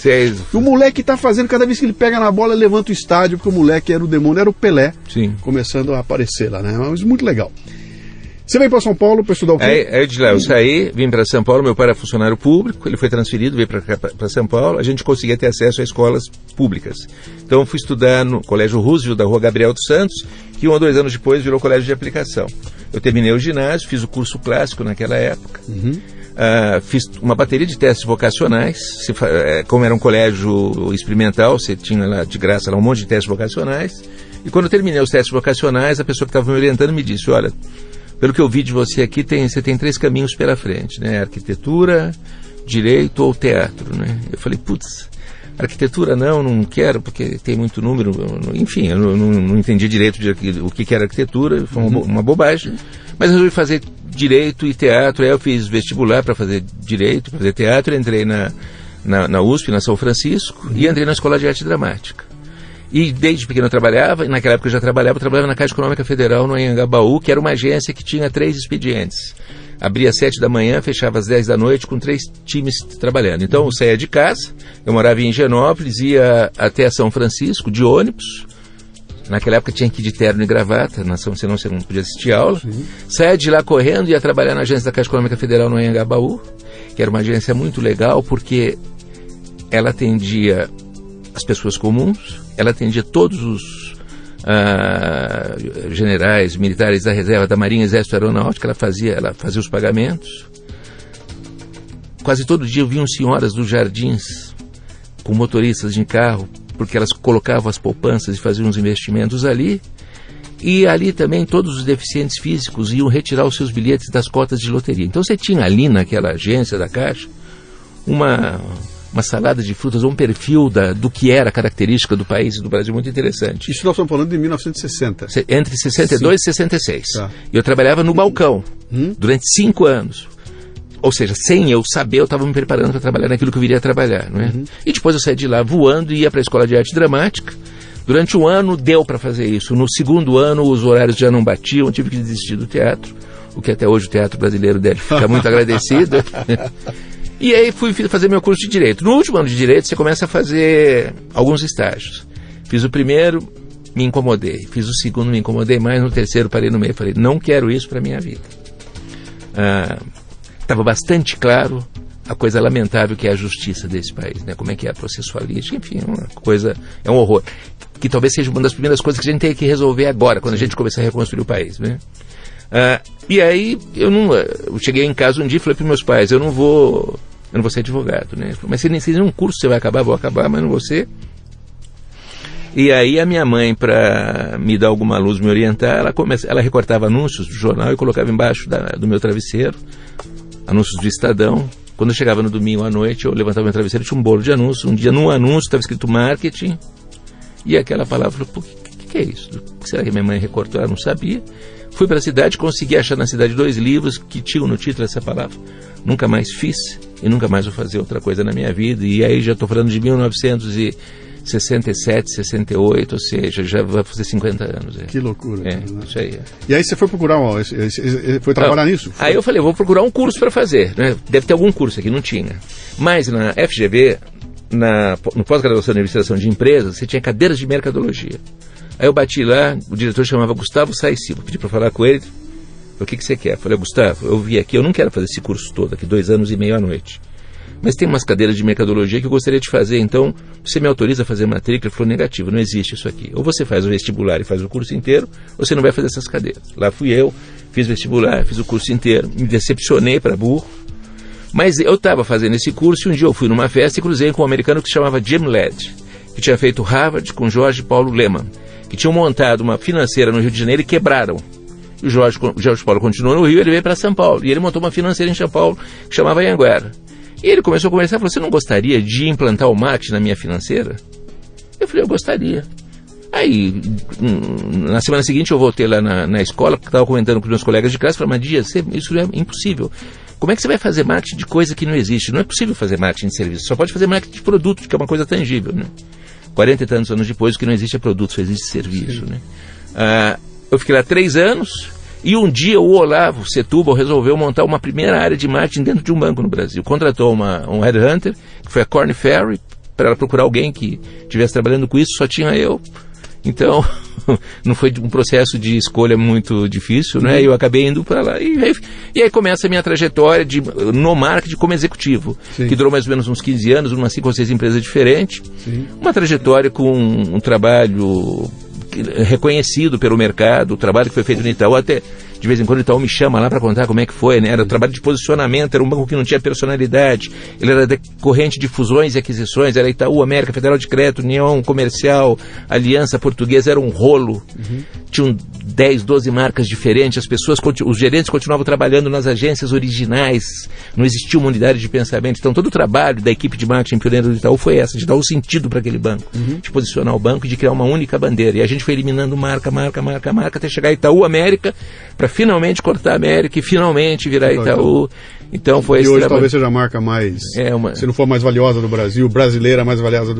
O moleque tá fazendo, cada vez que ele pega na bola, levanta o estádio, porque o moleque era o demônio, era o Pelé. Sim. Começando a aparecer lá, né? Mas muito legal. Você veio para São Paulo para estudar o quê? De lá eu saí, vim para São Paulo, meu pai era funcionário público, ele foi transferido, veio para São Paulo, a gente conseguia ter acesso a escolas públicas. Então eu fui estudar no Colégio Roosevelt, da Rua Gabriel dos Santos, que 1 ou 2 anos depois virou colégio de aplicação. Eu terminei o ginásio, fiz o curso clássico naquela época, fiz uma bateria de testes vocacionais, como era um colégio experimental, você tinha lá de graça lá um monte de testes vocacionais, e quando eu terminei os testes vocacionais, a pessoa que estava me orientando me disse, olha, pelo que eu vi de você aqui, você tem 3 caminhos pela frente, né? Arquitetura, direito ou teatro, né? Eu falei, putz, arquitetura não quero, porque tem muito número, enfim, eu não entendi direito o que era arquitetura, foi uma bobagem, mas resolvi fazer direito e teatro, aí eu fiz vestibular para fazer direito, fazer teatro, entrei na USP, na São Francisco, e entrei na Escola de Arte Dramática. E desde pequeno eu trabalhava, e naquela época eu já trabalhava na Caixa Econômica Federal, no Anhangabaú, que era uma agência que tinha 3 expedientes. Abria às 7 da manhã, fechava às 10 da noite, com 3 times trabalhando. Então eu saía de casa, eu morava em Higienópolis, ia até São Francisco, de ônibus. Naquela época tinha que ir de terno e gravata, senão você não podia assistir a aula. Saía de lá correndo e ia trabalhar na agência da Caixa Econômica Federal, no Anhangabaú, que era uma agência muito legal, porque ela atendia as pessoas comuns, ela atendia todos os generais, militares da reserva, da Marinha, Exército, Aeronáutica, ela fazia os pagamentos. Quase todo dia eu vi senhoras dos jardins com motoristas de carro porque elas colocavam as poupanças e faziam os investimentos ali. E ali também todos os deficientes físicos iam retirar os seus bilhetes das cotas de loteria. Então você tinha ali naquela agência da Caixa uma salada de frutas, um perfil do que era a característica do país e do Brasil muito interessante. Isso nós estamos falando de 1960. Entre 62 e 66. Tá. Eu trabalhava no balcão durante 5 anos. Ou seja, sem eu saber, eu estava me preparando para trabalhar naquilo que eu viria a trabalhar. Não é? E depois eu saí de lá voando e ia para a Escola de Arte Dramática. Durante um ano deu para fazer isso. No segundo ano os horários já não batiam, tive que desistir do teatro, o que até hoje o teatro brasileiro deve ficar muito agradecido. E aí fui fazer meu curso de Direito. No último ano de Direito você começa a fazer alguns estágios. Fiz o primeiro, me incomodei. Fiz o segundo, me incomodei mais. No terceiro parei no meio. Falei, não quero isso para a minha vida. Estava bastante claro a coisa lamentável que é a justiça desse país, né? Como é que é a processualística, enfim, é um horror. Que talvez seja uma das primeiras coisas que a gente tem que resolver agora, quando a gente começar a reconstruir o país, né? E aí eu cheguei em casa um dia e falei para meus pais, eu não vou ser advogado, né? Mas se nem seja um curso você vai acabar, vou acabar, mas não vou ser. E aí a minha mãe, para me dar alguma luz, me orientar, ela recortava anúncios do jornal e colocava embaixo do meu travesseiro, anúncios do Estadão. Quando eu chegava no domingo à noite, eu levantava meu travesseiro e tinha um bolo de anúncios. Um dia no anúncio estava escrito marketing, e aquela palavra, pô, o que é isso? O que será que minha mãe recortou? Ela não sabia. Fui para a cidade, consegui achar na cidade 2 livros que tinham no título essa palavra. Nunca mais fiz e nunca mais vou fazer outra coisa na minha vida. E aí já estou falando de 1967, 68, ou seja, já vai fazer 50 anos. Que loucura. Né? Isso aí. E aí você foi procurar, foi trabalhar nisso? Aí eu falei, vou procurar um curso para fazer. Né? Deve ter algum curso aqui, não tinha. Mas na FGV, no pós-graduação de administração de empresas, você tinha cadeiras de mercadologia. Aí eu bati lá, o diretor chamava Gustavo Saicibo, pedi para falar com ele. O que você quer? Eu falei, Gustavo, eu vi aqui, eu não quero fazer esse curso todo aqui, 2 anos e meio à noite. Mas tem umas cadeiras de mercadologia que eu gostaria de fazer, então você me autoriza a fazer matrícula? Ele falou, negativo, não existe isso aqui. Ou você faz o vestibular e faz o curso inteiro, ou você não vai fazer essas cadeiras. Lá fui eu, fiz vestibular, fiz o curso inteiro, me decepcionei para burro. Mas eu estava fazendo esse curso e um dia eu fui numa festa e cruzei com um americano que se chamava Jim Ladd, que tinha feito Harvard com Jorge Paulo Lemann, que tinham montado uma financeira no Rio de Janeiro e quebraram. E o Jorge Paulo continuou no Rio, ele veio para São Paulo. E ele montou uma financeira em São Paulo que chamava Anhanguera. E ele começou a conversar e falou, você não gostaria de implantar o marketing na minha financeira? Eu falei, eu gostaria. Aí, na semana seguinte eu voltei lá na escola, porque estava comentando com meus colegas de classe, falei, mas Dias, isso é impossível. Como é que você vai fazer marketing de coisa que não existe? Não é possível fazer marketing de serviço, só pode fazer marketing de produto, que é uma coisa tangível, né? 40 e tantos anos depois, o que não existe é produto, só existe serviço, né? Eu fiquei lá 3 anos, e um dia o Olavo Setúbal resolveu montar uma primeira área de marketing dentro de um banco no Brasil. Contratou um headhunter, que foi a Korn Ferry, para ela procurar alguém que estivesse trabalhando com isso, só tinha eu. Então, não foi um processo de escolha muito difícil, né? Eu acabei indo para lá. E aí começa a minha trajetória no marketing como executivo, que durou mais ou menos uns 15 anos, umas 5 ou 6 empresas diferentes. Sim. Uma trajetória com um trabalho reconhecido pelo mercado, o trabalho que foi feito no Itaú, até de vez em quando o Itaú me chama lá para contar como é que foi, né? Era um trabalho de posicionamento, era um banco que não tinha personalidade, ele era decorrente de fusões e aquisições, era Itaú, América, Federal de Crédito, União Comercial, Aliança Portuguesa, era um rolo, tinham 10, 12 marcas diferentes, os gerentes continuavam trabalhando nas agências originais, não existia uma unidade de pensamento, então todo o trabalho da equipe de marketing pioneira do Itaú foi essa, de dar um sentido para aquele banco, de posicionar o banco e de criar uma única bandeira, e a gente foi eliminando marca, até chegar a Itaú América, para finalmente cortar a América e finalmente virar Itaú. Então foi esse hoje trabalho. Talvez seja a marca mais, se não for mais valiosa do Brasil, brasileira mais valiosa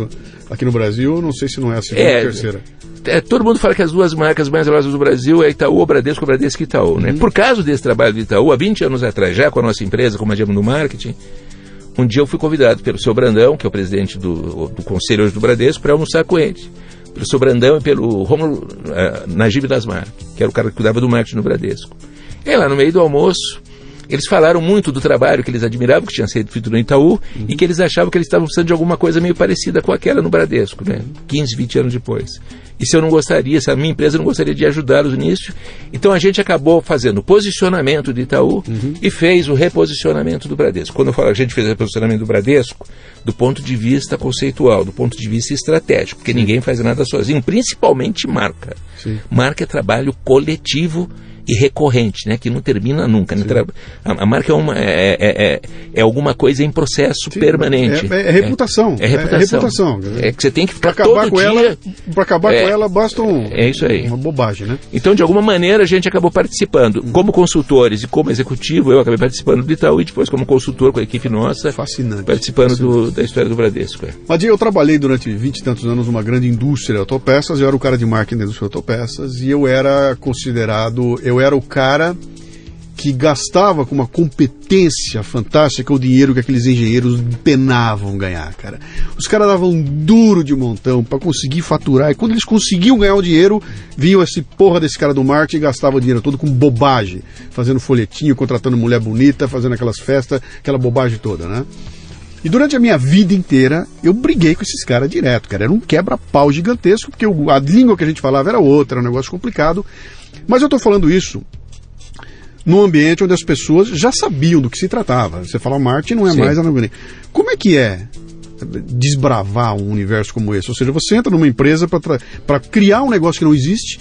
aqui no Brasil, não sei se não é a segunda ou a terceira. Todo mundo fala que as 2 marcas mais valiosas do Brasil é Itaú, Bradesco e Itaú, né? Por causa desse trabalho do Itaú, há 20 anos atrás, já com a nossa empresa, como a Diamo do Marketing, um dia eu fui convidado pelo seu Brandão, que é o presidente do conselho hoje do Bradesco, para almoçar com ele. Pelo seu Brandão e pelo Rômulo Najib das Mar, que era o cara que cuidava do marketing no Bradesco. E lá no meio do almoço, Eles falaram muito do trabalho que eles admiravam, que tinha sido feito no Itaú, e que eles achavam que eles estavam precisando de alguma coisa meio parecida com aquela no Bradesco, né? 15, 20 anos depois. E se a minha empresa não gostaria de ajudá-los nisso, então a gente acabou fazendo o posicionamento do Itaú e fez o reposicionamento do Bradesco. Quando eu falo a gente fez o reposicionamento do Bradesco, do ponto de vista conceitual, do ponto de vista estratégico, porque ninguém faz nada sozinho, principalmente marca. Sim. Marca é trabalho coletivo e recorrente, né, que não termina nunca. Né? A marca é alguma coisa em processo permanente. É reputação. É reputação. É que você tem que ficar todo dia... Para acabar com ela, basta isso aí. Uma bobagem, né? Então, de alguma maneira, a gente acabou participando. Como consultores e como executivo, eu acabei participando do Itaú e depois como consultor com a equipe nossa. Fascinante. Participando da história do Bradesco. Mas eu trabalhei durante 20 e tantos anos numa grande indústria de autopeças, eu era o cara de marketing da indústria de autopeças e eu era o cara que gastava com uma competência fantástica o dinheiro que aqueles engenheiros penavam ganhar, cara. Os caras davam duro de montão para conseguir faturar, e quando eles conseguiam ganhar o dinheiro, vinham esse porra desse cara do marketing e gastavam o dinheiro todo com bobagem, fazendo folhetinho, contratando mulher bonita, fazendo aquelas festas, aquela bobagem toda, né? E durante a minha vida inteira, eu briguei com esses caras direto, cara. Era um quebra-pau gigantesco, porque a língua que a gente falava era outra, era um negócio complicado. Mas eu tô falando isso num ambiente onde as pessoas já sabiam do que se tratava. Você fala marketing, não é mais... Como é que é desbravar um universo como esse? Ou seja, você entra numa empresa para criar um negócio que não existe,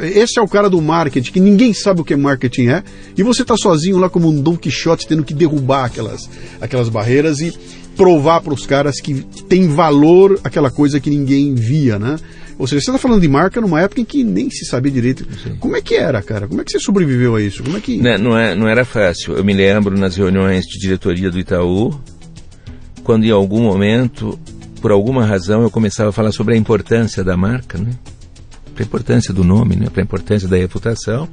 esse é o cara do marketing, que ninguém sabe o que marketing é, e você está sozinho lá como um Dom Quixote, tendo que derrubar aquelas barreiras e provar para os caras que tem valor aquela coisa que ninguém via, né? Ou seja, você está falando de marca numa época em que nem se sabia direito. Sim. Como é que era, cara? Como é que você sobreviveu a isso? Como é que... Não era fácil. Eu me lembro nas reuniões de diretoria do Itaú, quando em algum momento, por alguma razão, eu começava a falar sobre a importância da marca, né? Para a importância do nome, né? Para a importância da reputação.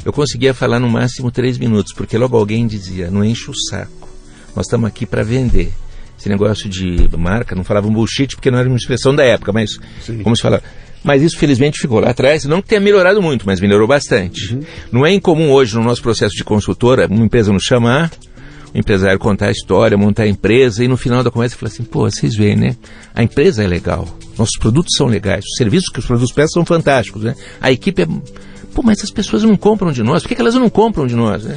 Eu conseguia falar no máximo 3 minutos, porque logo alguém dizia, não enche o saco, nós estamos aqui para vender. Esse negócio de marca, não falava um bullshit porque não era uma expressão da época, mas como se fala. Mas isso felizmente ficou lá atrás, não que tenha melhorado muito, mas melhorou bastante. Não é incomum hoje no nosso processo de consultora, uma empresa nos chamar, um empresário contar a história, montar a empresa e no final da conversa falar assim, pô, vocês veem, né? A empresa é legal, nossos produtos são legais, os serviços que os produtos prestam são fantásticos, né? A equipe é... Pô, mas as pessoas não compram de nós, por que elas não compram de nós, né?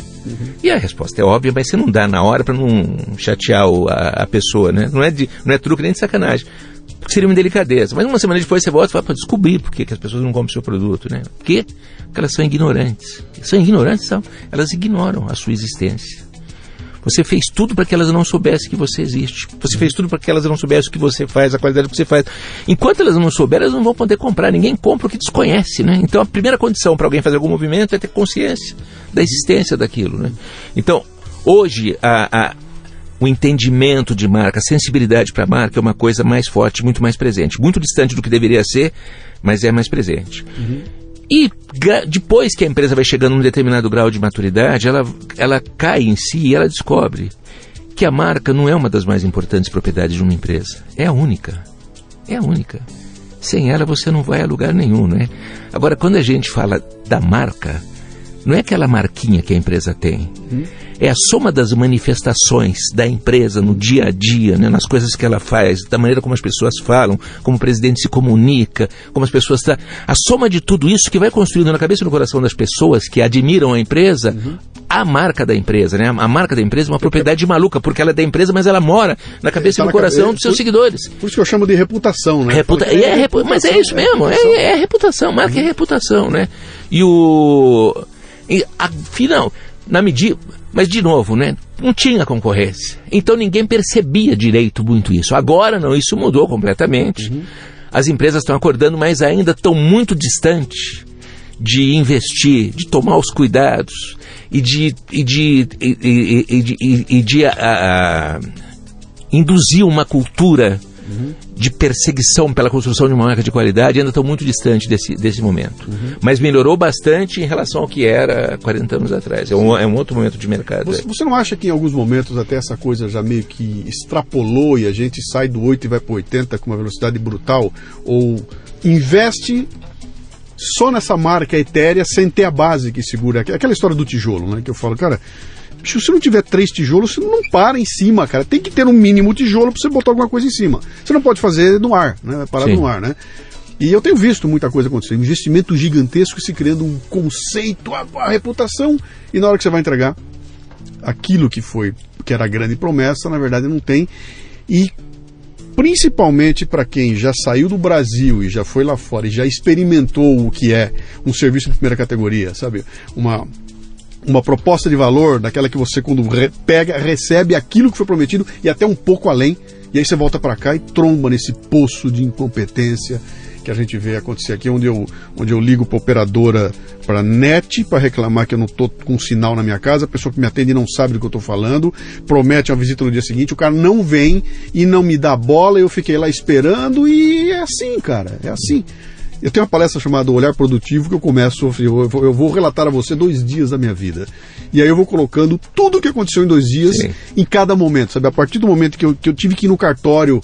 E a resposta é óbvia, mas você não dá na hora para não chatear a pessoa, né? Não é truque nem de sacanagem, porque seria uma delicadeza. Mas uma semana depois você volta e fala para descobrir por que as pessoas não compram o seu produto, né? Por quê? Porque elas são ignorantes. São ignorantes, elas ignoram a sua existência. Você fez tudo para que elas não soubessem que você existe. Você fez tudo para que elas não soubessem o que você faz, a qualidade do que você faz. Enquanto elas não souberem, elas não vão poder comprar. Ninguém compra o que desconhece, né? Então a primeira condição para alguém fazer algum movimento é ter consciência da existência daquilo, né? Então, hoje, o entendimento de marca, a sensibilidade para a marca é uma coisa mais forte, muito mais presente. Muito distante do que deveria ser, mas é mais presente. E depois que a empresa vai chegando a um determinado grau de maturidade, ela cai em si e ela descobre que a marca não é uma das mais importantes propriedades de uma empresa. É a única. É a única. Sem ela você não vai a lugar nenhum, né? Agora, quando a gente fala da marca, não é aquela marquinha que a empresa tem. É a soma das manifestações da empresa no dia a dia, né, nas coisas que ela faz, da maneira como as pessoas falam, como o presidente se comunica, como as pessoas... A soma de tudo isso que vai construindo na cabeça e no coração das pessoas que admiram a empresa, a marca da empresa, né? A marca da empresa é uma propriedade maluca, porque ela é da empresa, mas ela mora na cabeça e no coração dos seus seguidores. Por isso que eu chamo de reputação, né? Mas é isso mesmo, é reputação, marca é reputação, né? Afinal, na medida... Mas, de novo, né, não tinha concorrência. Então ninguém percebia direito muito isso. Agora não, isso mudou completamente. As empresas estão acordando, mas ainda estão muito distantes de investir, de tomar os cuidados e de induzir uma cultura de perseguição pela construção de uma marca de qualidade. Ainda estão muito distantes desse momento. Mas melhorou bastante em relação ao que era 40 anos atrás. É um outro momento de mercado. Você não acha que em alguns momentos até essa coisa já meio que extrapolou e a gente sai do 8 e vai para 80 com uma velocidade brutal? Ou investe só nessa marca etérea sem ter a base que segura. Aquela história do tijolo, né? Que eu falo, cara, bicho, se não tiver 3 tijolos, você não para em cima, cara. Tem que ter um mínimo tijolo para você botar alguma coisa em cima. Você não pode fazer no ar, né? Parado no ar, né? E eu tenho visto muita coisa acontecer. Um investimento gigantesco se criando um conceito, a reputação, e na hora que você vai entregar aquilo que era a grande promessa, na verdade não tem. E principalmente para quem já saiu do Brasil e já foi lá fora e já experimentou o que é um serviço de primeira categoria, sabe? Uma proposta de valor, daquela que você, quando recebe aquilo que foi prometido e até um pouco além, e aí você volta para cá e tromba nesse poço de incompetência que a gente vê acontecer aqui, onde eu ligo para a operadora, para a NET, para reclamar que eu não estou com sinal na minha casa, a pessoa que me atende não sabe do que eu estou falando, promete uma visita no dia seguinte, o cara não vem e não me dá bola, eu fiquei lá esperando, e é assim, cara, é assim. Eu tenho uma palestra chamada Olhar Produtivo, que eu começo, eu vou relatar a você 2 dias da minha vida. E aí eu vou colocando tudo o que aconteceu em 2 dias, sim, em cada momento, sabe? A partir do momento que eu tive que ir no cartório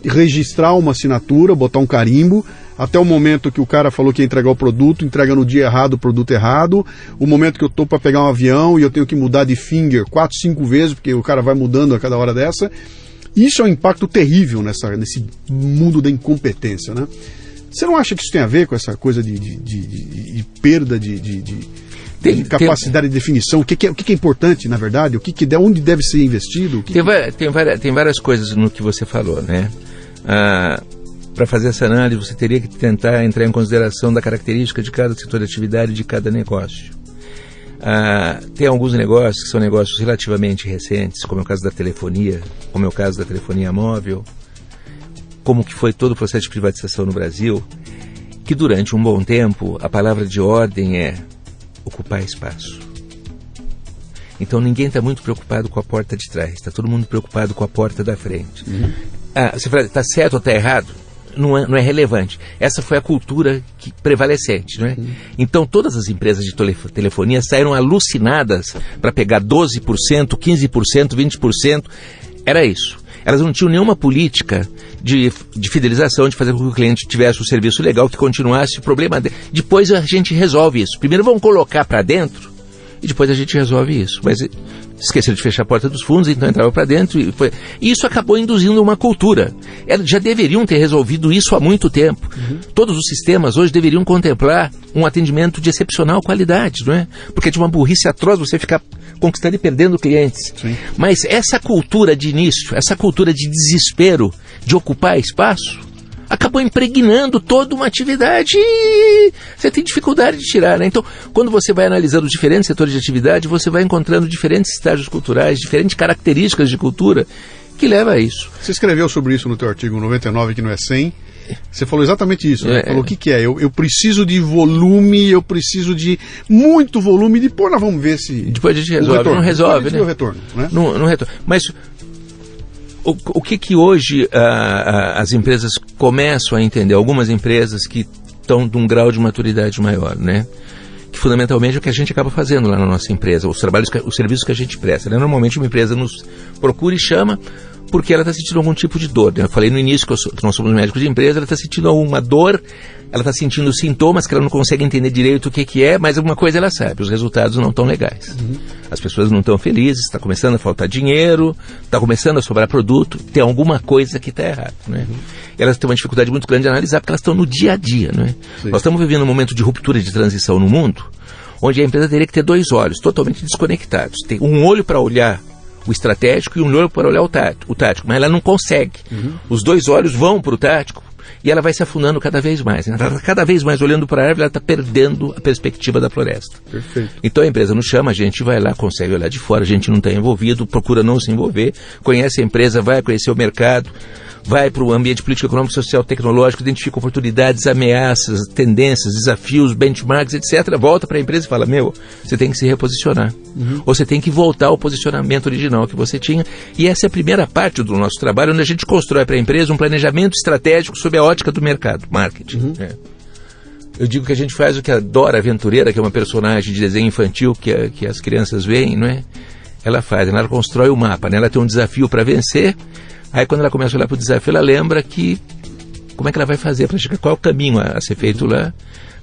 registrar uma assinatura, botar um carimbo, até o momento que o cara falou que ia entregar o produto, entrega no dia errado o produto errado, o momento que eu tô para pegar um avião e eu tenho que mudar de finger 4, 5 vezes, porque o cara vai mudando a cada hora dessa. Isso é um impacto terrível nesse mundo da incompetência, né? Você não acha que isso tem a ver com essa coisa de perda de capacidade de definição? O que é importante, na verdade? Onde deve ser investido? Tem várias coisas no que você falou, né? Para fazer essa análise, você teria que tentar entrar em consideração da característica de cada setor de atividade, de cada negócio. Tem alguns negócios que são negócios relativamente recentes, como é o caso da telefonia, como é o caso da telefonia móvel, como que foi todo o processo de privatização no Brasil, que durante um bom tempo a palavra de ordem é ocupar espaço. Então ninguém está muito preocupado com a porta de trás, está todo mundo preocupado com a porta da frente. Você fala, está certo ou está errado? Não é relevante. Essa foi a cultura prevalecente, não é? Então todas as empresas de telefonia saíram alucinadas para pegar 12%, 15%, 20%. Era isso. Elas não tinham nenhuma política de fidelização, de fazer com que o cliente tivesse um serviço legal, que continuasse o problema. Depois a gente resolve isso. Primeiro vamos colocar para dentro e depois a gente resolve isso. Mas esqueceram de fechar a porta dos fundos, então entrava para dentro. E isso acabou induzindo uma cultura. Já deveriam ter resolvido isso há muito tempo. Todos os sistemas hoje deveriam contemplar um atendimento de excepcional qualidade, não é? Porque de uma burrice atroz você ficar conquistando e perdendo clientes. Sim. Mas essa cultura de início, essa cultura de desespero, de ocupar espaço, acabou impregnando toda uma atividade e você tem dificuldade de tirar, né? Então, quando você vai analisando diferentes setores de atividade, você vai encontrando diferentes estágios culturais, diferentes características de cultura que leva a isso. Você escreveu sobre isso no teu artigo 99, que não é 100. Você falou exatamente isso, né? Falou o que é. Eu preciso de volume, eu preciso de muito volume, depois nós vamos ver se... Depois a gente resolve, não resolve, né? O retorno, né? Não retorno. Mas o que hoje as empresas começam a entender? Algumas empresas que estão de um grau de maturidade maior, né? Que fundamentalmente é o que a gente acaba fazendo lá na nossa empresa, os serviços que a gente presta, né? Normalmente uma empresa nos procura e chama porque ela está sentindo algum tipo de dor, né? Eu falei no início que nós somos médicos de empresa, ela está sentindo alguma dor, ela está sentindo sintomas que ela não consegue entender direito o que é, mas alguma coisa ela sabe, os resultados não estão legais. As pessoas não estão felizes, está começando a faltar dinheiro, está começando a sobrar produto, tem alguma coisa que está errada, né? E elas têm uma dificuldade muito grande de analisar, porque elas estão no dia a dia, né? Nós estamos vivendo um momento de ruptura de transição no mundo, onde a empresa teria que ter 2 olhos totalmente desconectados. Tem um olho para olhar o estratégico e um olho para olhar o tático, mas ela não consegue. Os 2 olhos vão para o tático e ela vai se afundando cada vez mais. Ela está cada vez mais olhando para a árvore, ela está perdendo a perspectiva da floresta. Perfeito. Então a empresa nos chama, a gente vai lá, consegue olhar de fora, a gente não está envolvido, procura não se envolver, conhece a empresa, vai conhecer o mercado, vai para o ambiente político, econômico, social, tecnológico, identifica oportunidades, ameaças, tendências, desafios, benchmarks, etc. Volta para a empresa e fala, você tem que se reposicionar. Ou você tem que voltar ao posicionamento original que você tinha. E essa é a primeira parte do nosso trabalho, onde a gente constrói para a empresa um planejamento estratégico sob a ótica do mercado, marketing. Eu digo que a gente faz o que a Dora Aventureira, que é uma personagem de desenho infantil que as crianças veem, não é? Ela faz, ela constrói o mapa, né? Ela tem um desafio para vencer. Aí quando ela começa a olhar para o desafio, ela lembra como é que ela vai fazer para chegar, qual é o caminho a ser feito lá.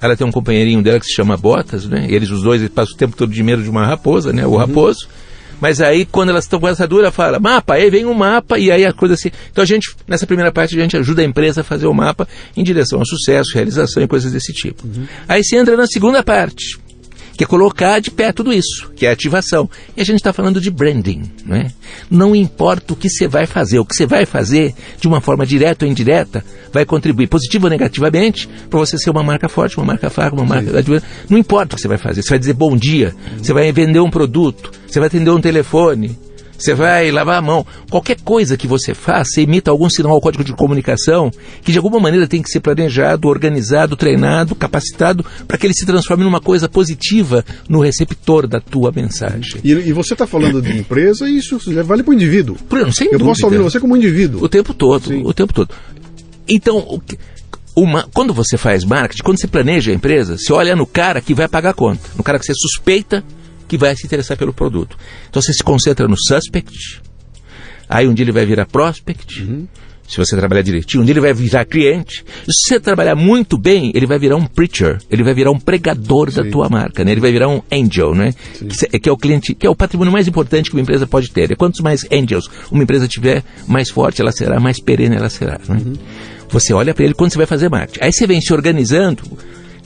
ela tem um companheirinho dela que se chama Botas, né? Eles, os dois, passam o tempo todo de medo de uma raposa, né? O raposo. Mas aí, quando elas estão com essa dúvida, ela fala, mapa, aí vem um mapa, e aí a coisa assim... Então a gente, nessa primeira parte, a gente ajuda a empresa a fazer o mapa em direção ao sucesso, realização e coisas desse tipo. Aí você entra na segunda parte, que é colocar de pé tudo isso, que é a ativação. E a gente está falando de branding, né? Não importa o que você vai fazer, o que você vai fazer, de uma forma direta ou indireta, vai contribuir positivo ou negativamente para você ser uma marca forte, uma marca fraca, uma marca... Não importa o que você vai fazer, você vai dizer bom dia, você vai vender um produto, você vai atender um telefone, você vai lavar a mão. Qualquer coisa que você faça, você imita algum sinal ou código de comunicação que de alguma maneira tem que ser planejado, organizado, treinado, capacitado para que ele se transforme numa coisa positiva no receptor da tua mensagem. E você está falando de empresa e isso vale para o indivíduo. Sem Eu dúvida. posso ouvir você como indivíduo. O tempo todo, o tempo todo. Então, quando você faz marketing, quando você planeja a empresa, você olha no cara que vai pagar a conta, no cara que você suspeita que vai se interessar pelo produto. Então você se concentra no suspect, aí um dia ele vai virar prospect, se você trabalhar direitinho, um dia ele vai virar cliente. E se você trabalhar muito bem, ele vai virar um preacher, ele vai virar um pregador da tua marca, né? Ele vai virar um angel, né? Que é o cliente, que é o patrimônio mais importante que uma empresa pode ter. E quantos mais angels uma empresa tiver, mais forte ela será, mais perene ela será, né? Você olha para ele quando você vai fazer marketing. Aí você vem se organizando,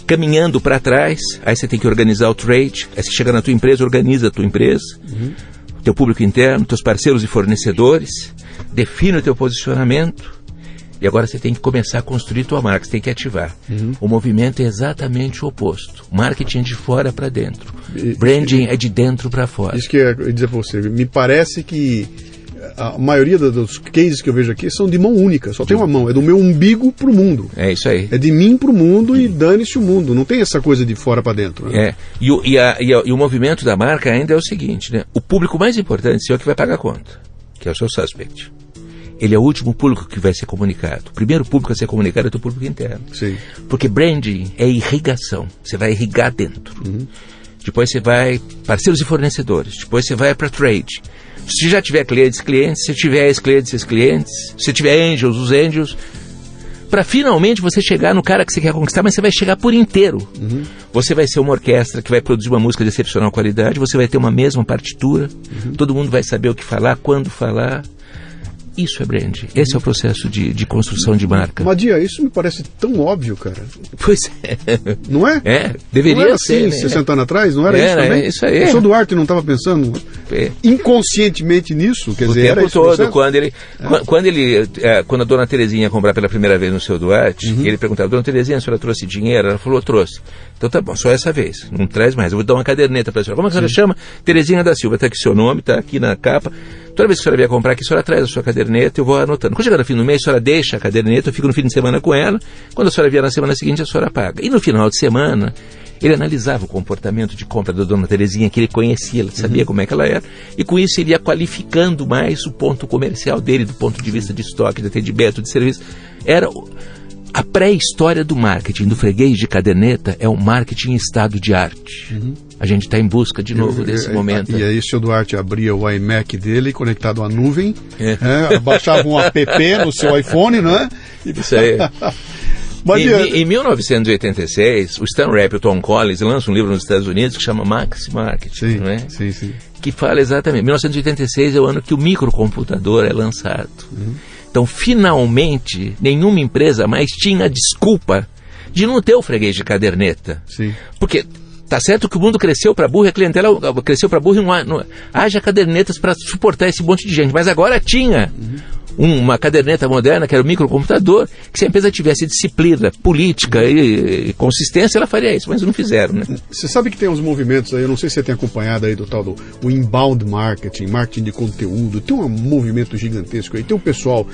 caminhando para trás, aí você tem que organizar o trade, aí você chega na tua empresa, organiza a tua empresa, teu público interno, teus parceiros e fornecedores, define o teu posicionamento, e agora você tem que começar a construir tua marca, você tem que ativar. O movimento é exatamente o oposto. Marketing é de fora para dentro. Branding é de dentro para fora. Isso que eu ia dizer para você. Me parece que a maioria dos cases que eu vejo aqui são de mão única, só tem uma mão, é do meu umbigo pro mundo. É isso aí. É de mim pro mundo e dane-se o mundo, não tem essa coisa de fora para dentro. Né? E o movimento da marca ainda é o seguinte, né? O público mais importante é o que vai pagar a conta, que é o seu suspect. Ele é o último público que vai ser comunicado. O primeiro público a ser comunicado é o teu público interno. Sim. Porque branding é irrigação, você vai irrigar dentro. Depois você vai parceiros e fornecedores, depois você vai para trade. Se já tiver clientes, se tiver ex-clientes, se tiver angels, os angels, para finalmente você chegar no cara que você quer conquistar, mas você vai chegar por inteiro. Você vai ser uma orquestra que vai produzir uma música de excepcional qualidade, você vai ter uma mesma partitura, todo mundo vai saber o que falar, quando falar. Isso é branding. Esse é o processo de construção de marca. Madia, isso me parece tão óbvio, cara. Pois é. Não é? Deveria não era ser. Assim, 60 anos atrás, não era isso também? Isso aí. O senhor Duarte não estava pensando inconscientemente nisso? Quer dizer, era isso? O tempo todo, quando a dona Terezinha ia comprar pela primeira vez no seu Duarte, ele perguntava, dona Terezinha, a senhora trouxe dinheiro? Ela falou, trouxe. Então tá bom, só essa vez, não traz mais. Eu vou dar uma caderneta para a senhora. Como é que a senhora chama? Terezinha da Silva. Está aqui seu nome, está aqui na capa. Toda vez que a senhora vier comprar aqui, a senhora traz a sua caderneta, eu vou anotando. Quando chegar no fim do mês, a senhora deixa a caderneta, eu fico no fim de semana com ela. Quando a senhora vier na semana seguinte, a senhora paga. E no final de semana, ele analisava o comportamento de compra da dona Terezinha, que ele conhecia, ele sabia como é que ela era, e com isso ele ia qualificando mais o ponto comercial dele, do ponto de vista de estoque, de atendimento, de serviço. Era a pré-história do marketing, do freguês de caderneta, é um marketing em estado de arte. A gente está em busca de novo desse momento. E aí o senhor Duarte abria o iMac dele, conectado à nuvem, baixava um app no seu iPhone, não é? Isso aí. Em 1986, o Stan Rapp e o Tom Collins lançam um livro nos Estados Unidos que chama Maxi Marketing, não é? Sim. Que fala exatamente, 1986 é o ano que o microcomputador é lançado. Então, finalmente, nenhuma empresa mais tinha desculpa de não ter o freguês de caderneta. Sim. Porque tá certo que o mundo cresceu para burro, a clientela cresceu para burro e não haja cadernetas para suportar esse monte de gente. Mas agora tinha uma caderneta moderna, que era o microcomputador, que se a empresa tivesse disciplina, política e consistência, ela faria isso, mas não fizeram, né? Você sabe que tem uns movimentos aí, eu não sei se você tem acompanhado aí do tal do o inbound marketing, marketing de conteúdo, tem um movimento gigantesco aí, tem o pessoal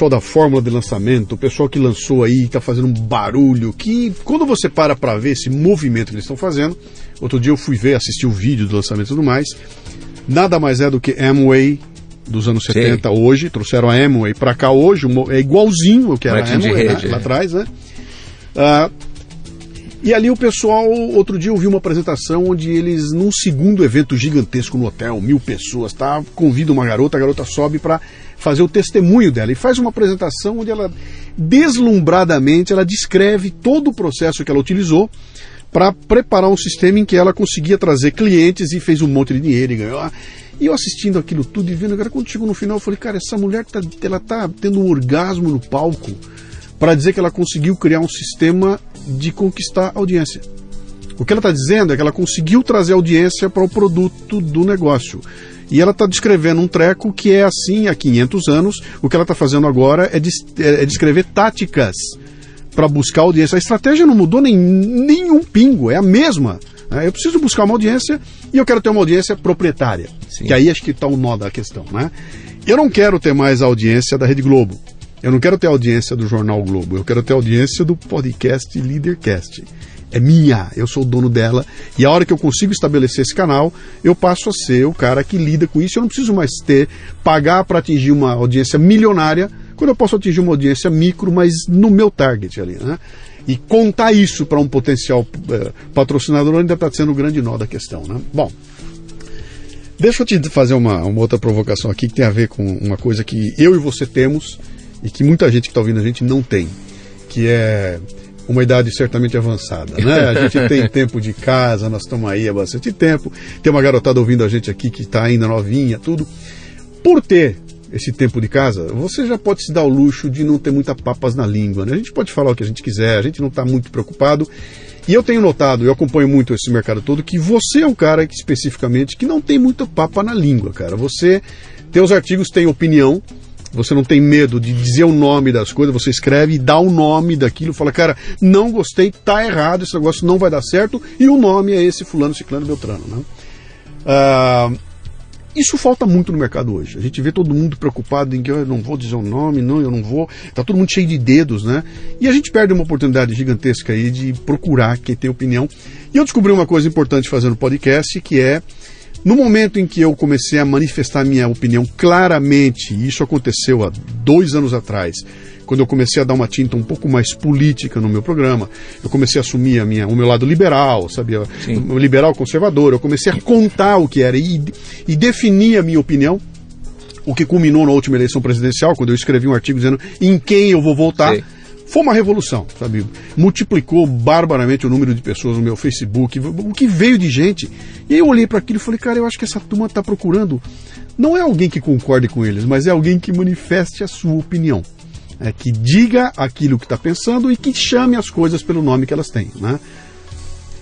da fórmula de lançamento, o pessoal que lançou aí, está fazendo um barulho, que quando você para ver esse movimento que eles estão fazendo, outro dia eu fui assistir o vídeo do lançamento e tudo mais, nada mais é do que Amway dos anos 70 hoje, trouxeram a Amway para cá hoje, é igualzinho ao que era a Amway lá atrás, né? E ali o pessoal, outro dia eu vi uma apresentação onde eles, num segundo evento gigantesco no hotel, 1000 pessoas, convida uma garota, a garota sobe para fazer o testemunho dela e faz uma apresentação onde ela deslumbradamente, ela descreve todo o processo que ela utilizou para preparar um sistema em que ela conseguia trazer clientes e fez um monte de dinheiro e ganhou. E eu assistindo aquilo tudo e vendo, cara, quando chegou no final, eu falei, cara, essa mulher ela tá tendo um orgasmo no palco para dizer que ela conseguiu criar um sistema de conquistar audiência. O que ela está dizendo é que ela conseguiu trazer audiência para o produto do negócio. E ela está descrevendo um treco que é assim há 500 anos. O que ela está fazendo agora é descrever táticas para buscar audiência. A estratégia não mudou nenhum pingo, é a mesma. Eu preciso buscar uma audiência e eu quero ter uma audiência proprietária. Sim. Que aí acho que está o nó da questão, né? Eu não quero ter mais a audiência da Rede Globo. Eu não quero ter a audiência do Jornal Globo. Eu quero ter a audiência do podcast Leadercast. É minha, eu sou o dono dela. E a hora que eu consigo estabelecer esse canal, eu passo a ser o cara que lida com isso. Eu não preciso mais pagar para atingir uma audiência milionária, quando eu posso atingir uma audiência micro, mas no meu target ali, né? E contar isso para um potencial patrocinador ainda está sendo o grande nó da questão, né? Bom, deixa eu te fazer uma outra provocação aqui que tem a ver com uma coisa que eu e você temos e que muita gente que está ouvindo a gente não tem, que é uma idade certamente avançada, né? A gente tem tempo de casa, nós estamos aí há bastante tempo, tem uma garotada ouvindo a gente aqui que está ainda novinha, tudo. Por ter esse tempo de casa, você já pode se dar o luxo de não ter muita papas na língua, né? A gente pode falar o que a gente quiser, a gente não está muito preocupado. E eu tenho notado, eu acompanho muito esse mercado todo, que você é um cara que, especificamente, que não tem muita papa na língua, cara. Você, teus artigos têm opinião, você não tem medo de dizer o nome das coisas, você escreve e dá o nome daquilo, fala, cara, não gostei, tá errado, esse negócio não vai dar certo, e o nome é esse fulano, ciclano, beltrano, né? Isso falta muito no mercado hoje. A gente vê todo mundo preocupado em que eu não vou dizer o nome, não, eu não vou. Tá todo mundo cheio de dedos, né? E a gente perde uma oportunidade gigantesca aí de procurar quem tem opinião. E eu descobri uma coisa importante fazendo podcast, que é, no momento em que eu comecei a manifestar minha opinião claramente, e isso aconteceu há 2 anos atrás, quando eu comecei a dar uma tinta um pouco mais política no meu programa, eu comecei a assumir o meu lado liberal, sabia? Liberal conservador, eu comecei a contar o que era e definir a minha opinião, o que culminou na última eleição presidencial, quando eu escrevi um artigo dizendo em quem eu vou votar. Sim. Foi uma revolução, sabe? Multiplicou barbaramente o número de pessoas no meu Facebook, o que veio de gente. E aí eu olhei para aquilo e falei, cara, eu acho que essa turma está procurando, não é alguém que concorde com eles, mas é alguém que manifeste a sua opinião. Que diga aquilo que está pensando e que chame as coisas pelo nome que elas têm, né?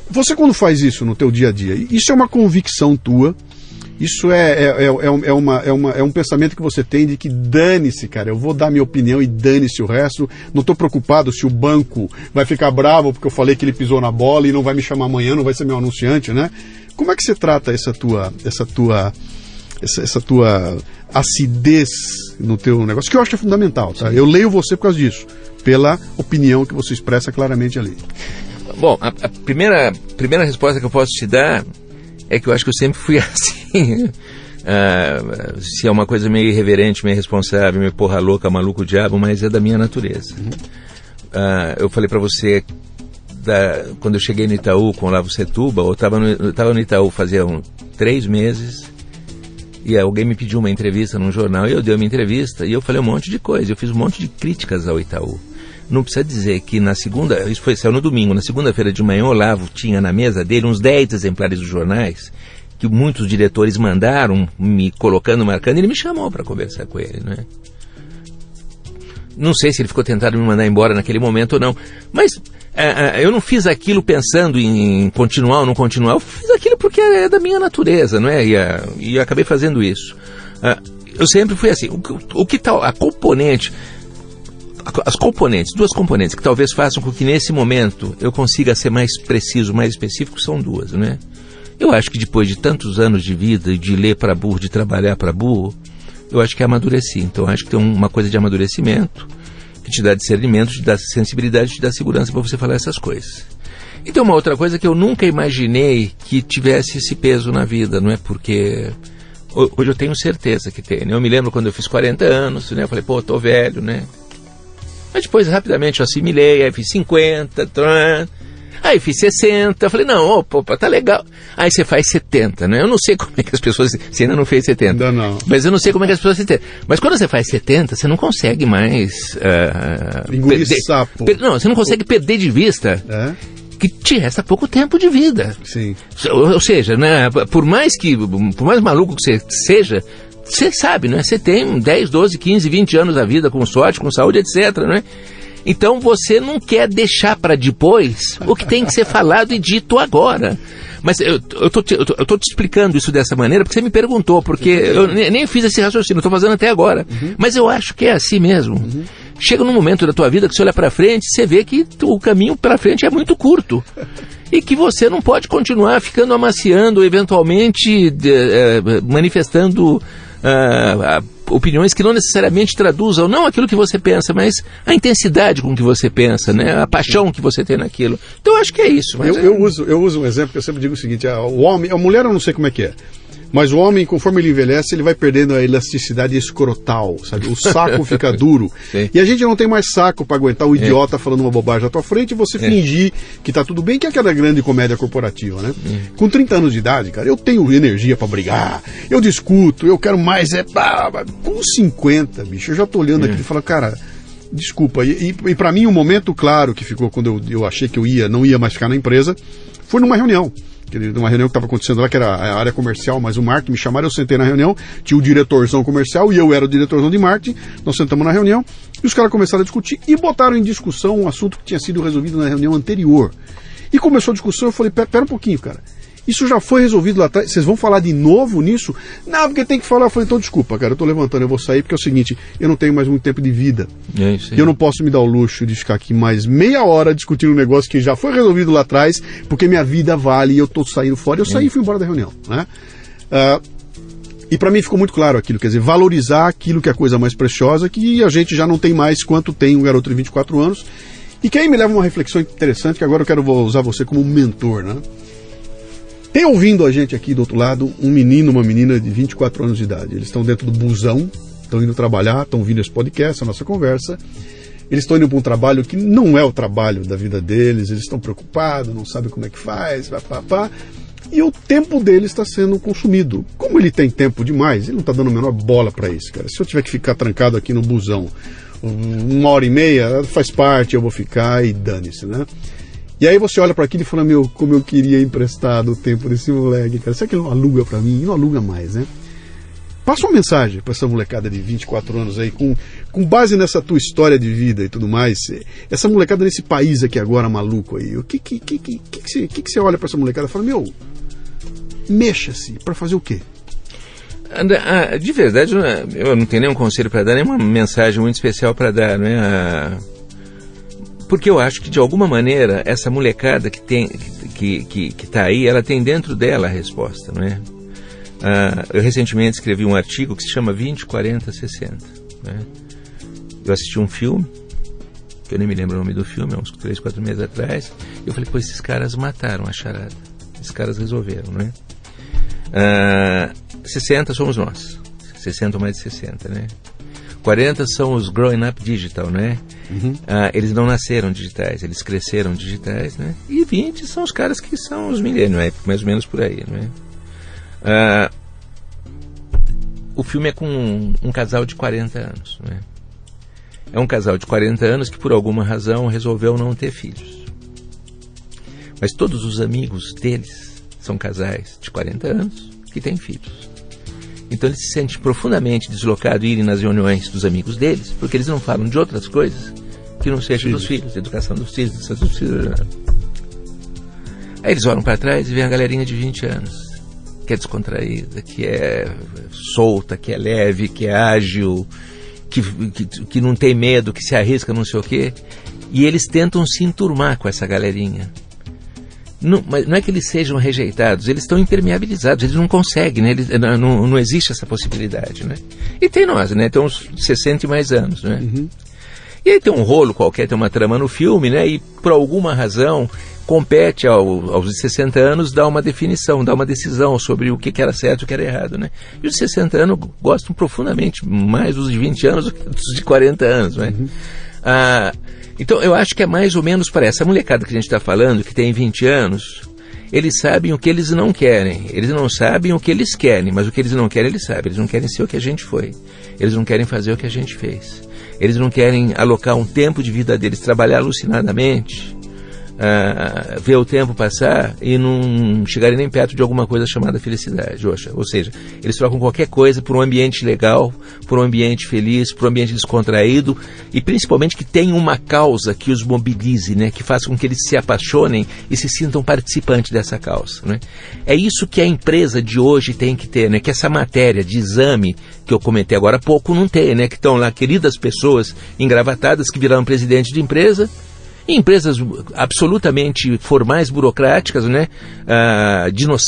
Você, quando faz isso no teu dia a dia, isso é uma convicção tua, isso é um pensamento que você tem de que dane-se, cara, eu vou dar minha opinião e dane-se o resto, não estou preocupado se o banco vai ficar bravo porque eu falei que ele pisou na bola e não vai me chamar amanhã, não vai ser meu anunciante, né? Como é que você trata essa tua acidez no teu negócio, que eu acho que é fundamental, tá? Eu leio você por causa disso, pela opinião que você expressa claramente ali. Bom, a primeira resposta que eu posso te dar é que eu acho que eu sempre fui assim. Se é uma coisa meio irreverente, meio irresponsável, meio porra louca, maluco, diabo, mas é da minha natureza. Eu falei pra você, quando eu cheguei no Itaú com o Olavo Setúbal, eu estava no Itaú fazia 3 meses, e alguém me pediu uma entrevista num jornal, e eu dei uma entrevista, e eu falei um monte de coisa, eu fiz um monte de críticas ao Itaú. Não precisa dizer que saiu no domingo, na segunda-feira de manhã, o Olavo tinha na mesa dele uns 10 exemplares dos jornais, que muitos diretores mandaram, me colocando, marcando, e ele me chamou para conversar com ele, né? Não sei se ele ficou tentado me mandar embora naquele momento ou não, mas eu não fiz aquilo pensando em continuar ou não continuar, eu fiz aquilo porque é da minha natureza, não é? E acabei fazendo isso. Eu sempre fui assim, o que tal, duas componentes que talvez façam com que nesse momento eu consiga ser mais preciso, mais específico, são duas, né? Eu acho que depois de tantos anos de vida, de ler para burro, de trabalhar para burro, eu acho que amadureci. Então eu acho que tem uma coisa de amadurecimento que te dá discernimento, te dá sensibilidade, te dá segurança para você falar essas coisas. E tem uma outra coisa que eu nunca imaginei que tivesse esse peso na vida, não é? Porque hoje eu tenho certeza que tem, né? Eu me lembro quando eu fiz 40 anos, né? Eu falei, pô, tô velho, né? Mas depois rapidamente eu assimilei, aí fiz 50, Aí fiz 60, falei, não, opa, tá legal. Aí você faz 70, né? Eu não sei como é que as pessoas... Você ainda não fez 70. Ainda não. Mas eu não sei como é que as pessoas... Mas quando você faz 70, você não consegue mais... engolir sapo. Não, você não consegue perder de vista... que te resta pouco tempo de vida. Sim. Ou seja, né, por mais maluco que você seja, você sabe, né? Você tem 10, 12, 15, 20 anos da vida com sorte, com saúde, etc, né? Então você não quer deixar para depois o que tem que ser falado e dito agora. Mas eu tô te explicando isso dessa maneira porque você me perguntou, porque eu nem fiz esse raciocínio, estou fazendo até agora. Mas eu acho que é assim mesmo. Chega num momento da tua vida que você olha para frente, você vê que o caminho para frente é muito curto. E que você não pode continuar ficando amaciando, eventualmente manifestando opiniões que não necessariamente traduzam não aquilo que você pensa, mas a intensidade com que você pensa, né? A paixão que você tem naquilo. Então eu acho que é isso. Mas eu uso um exemplo que eu sempre digo o seguinte: o homem, a mulher eu não sei como é que é. Mas o homem, conforme ele envelhece, ele vai perdendo a elasticidade escrotal, sabe? O saco fica duro. Sim. E a gente não tem mais saco para aguentar o idiota falando uma bobagem à tua frente e você fingir que tá tudo bem, que é aquela grande comédia corporativa, né? Com 30 anos de idade, cara, eu tenho energia para brigar, eu discuto, eu quero mais... Com 50, bicho, eu já tô olhando aqui e falo, cara... Desculpa, e para mim um momento claro que ficou quando eu achei que não ia mais ficar na empresa, foi numa reunião. Numa reunião que estava acontecendo lá, que era a área comercial, mas o marketing me chamaram, eu sentei na reunião, tinha o diretorzão comercial e eu era o diretorzão de marketing, nós sentamos na reunião e os caras começaram a discutir e botaram em discussão um assunto que tinha sido resolvido na reunião anterior. E começou a discussão, eu falei, pera um pouquinho, cara. Isso já foi resolvido lá atrás, vocês vão falar de novo nisso? Não, porque tem que falar. Eu falei, então desculpa, cara, eu tô levantando, eu vou sair, porque é o seguinte, eu não tenho mais muito tempo de vida. Eu não posso me dar o luxo de ficar aqui mais meia hora discutindo um negócio que já foi resolvido lá atrás, porque minha vida vale e eu tô saindo fora. Eu saí e fui embora da reunião, né? E para mim ficou muito claro aquilo, quer dizer, valorizar aquilo que é a coisa mais preciosa, que a gente já não tem mais quanto tem um garoto de 24 anos. E que aí me leva a uma reflexão interessante, que agora eu quero usar você como mentor, né? Tem ouvindo a gente aqui do outro lado um menino, uma menina de 24 anos de idade. Eles estão dentro do busão, estão indo trabalhar, estão ouvindo esse podcast, a nossa conversa. Eles estão indo para um trabalho que não é o trabalho da vida deles, eles estão preocupados, não sabem como é que faz, e o tempo deles está sendo consumido. Como ele tem tempo demais, ele não está dando a menor bola para isso, cara. Se eu tiver que ficar trancado aqui no busão 1h30, faz parte, eu vou ficar e dane-se, né? E aí você olha para aquilo e fala, meu, como eu queria emprestar o tempo desse moleque, cara. Será que ele não aluga para mim? Não aluga mais, né? Passa uma mensagem para essa molecada de 24 anos aí, com base nessa tua história de vida e tudo mais. Essa molecada nesse país aqui agora maluco aí. O que você olha para essa molecada e fala, meu, mexa-se para fazer o quê? De verdade, eu não tenho nenhum conselho para dar, nenhuma mensagem muito especial para dar, né? Porque eu acho que, de alguma maneira, essa molecada que está aí, ela tem dentro dela a resposta, não é? Eu recentemente escrevi um artigo que se chama 20, 40, 60. Né? Eu assisti um filme, que eu nem me lembro o nome do filme, há uns 3, 4 meses atrás, e eu falei, pô, esses caras mataram a charada. Esses caras resolveram, não é? 60 somos nós. 60 ou mais de 60, né? 40 são os growing up digital, né? Eles não nasceram digitais, eles cresceram digitais, né? E 20 são os caras que são os millennials, mais ou menos por aí, né? O filme é com um casal de 40 anos, né? É um casal de 40 anos que por alguma razão resolveu não ter filhos. Mas todos os amigos deles são casais de 40 anos que têm filhos. Então eles se sentem profundamente deslocados e irem nas reuniões dos amigos deles, porque eles não falam de outras coisas que não sejam dos filhos, educação dos filhos, dos filhos. Aí eles olham para trás e vêem a galerinha de 20 anos, que é descontraída, que é solta, que é leve, que é ágil, que não tem medo, que se arrisca, não sei o quê. E eles tentam se enturmar com essa galerinha. Mas não é que eles sejam rejeitados, eles estão impermeabilizados, eles não conseguem, né? Não existe essa possibilidade, né? E tem nós, né? Tem uns 60 e mais anos, né? E aí tem um rolo qualquer, tem uma trama no filme, né? E por alguma razão compete aos de 60 anos dar uma definição, dar uma decisão sobre o que era certo e o que era errado, né? E os de 60 anos gostam profundamente mais dos de 20 anos do que dos de 40 anos, né? Então eu acho que é mais ou menos para essa molecada que a gente está falando, que tem 20 anos, eles sabem o que eles não querem. Eles não sabem o que eles querem, mas o que eles não querem, eles sabem. Eles não querem ser o que a gente foi. Eles não querem fazer o que a gente fez. Eles não querem alocar um tempo de vida deles, trabalhar alucinadamente, ver o tempo passar e não chegarem nem perto de alguma coisa chamada felicidade. Ou seja, eles trocam qualquer coisa por um ambiente legal, por um ambiente feliz, por um ambiente descontraído e principalmente que tenha uma causa que os mobilize, né? Que faça com que eles se apaixonem e se sintam participantes dessa causa, né? É isso que a empresa de hoje tem que ter, né? Que essa matéria de exame que eu comentei agora há pouco não tem, né? Que estão lá queridas pessoas engravatadas que viraram presidente de empresa, em empresas absolutamente formais, burocráticas, né?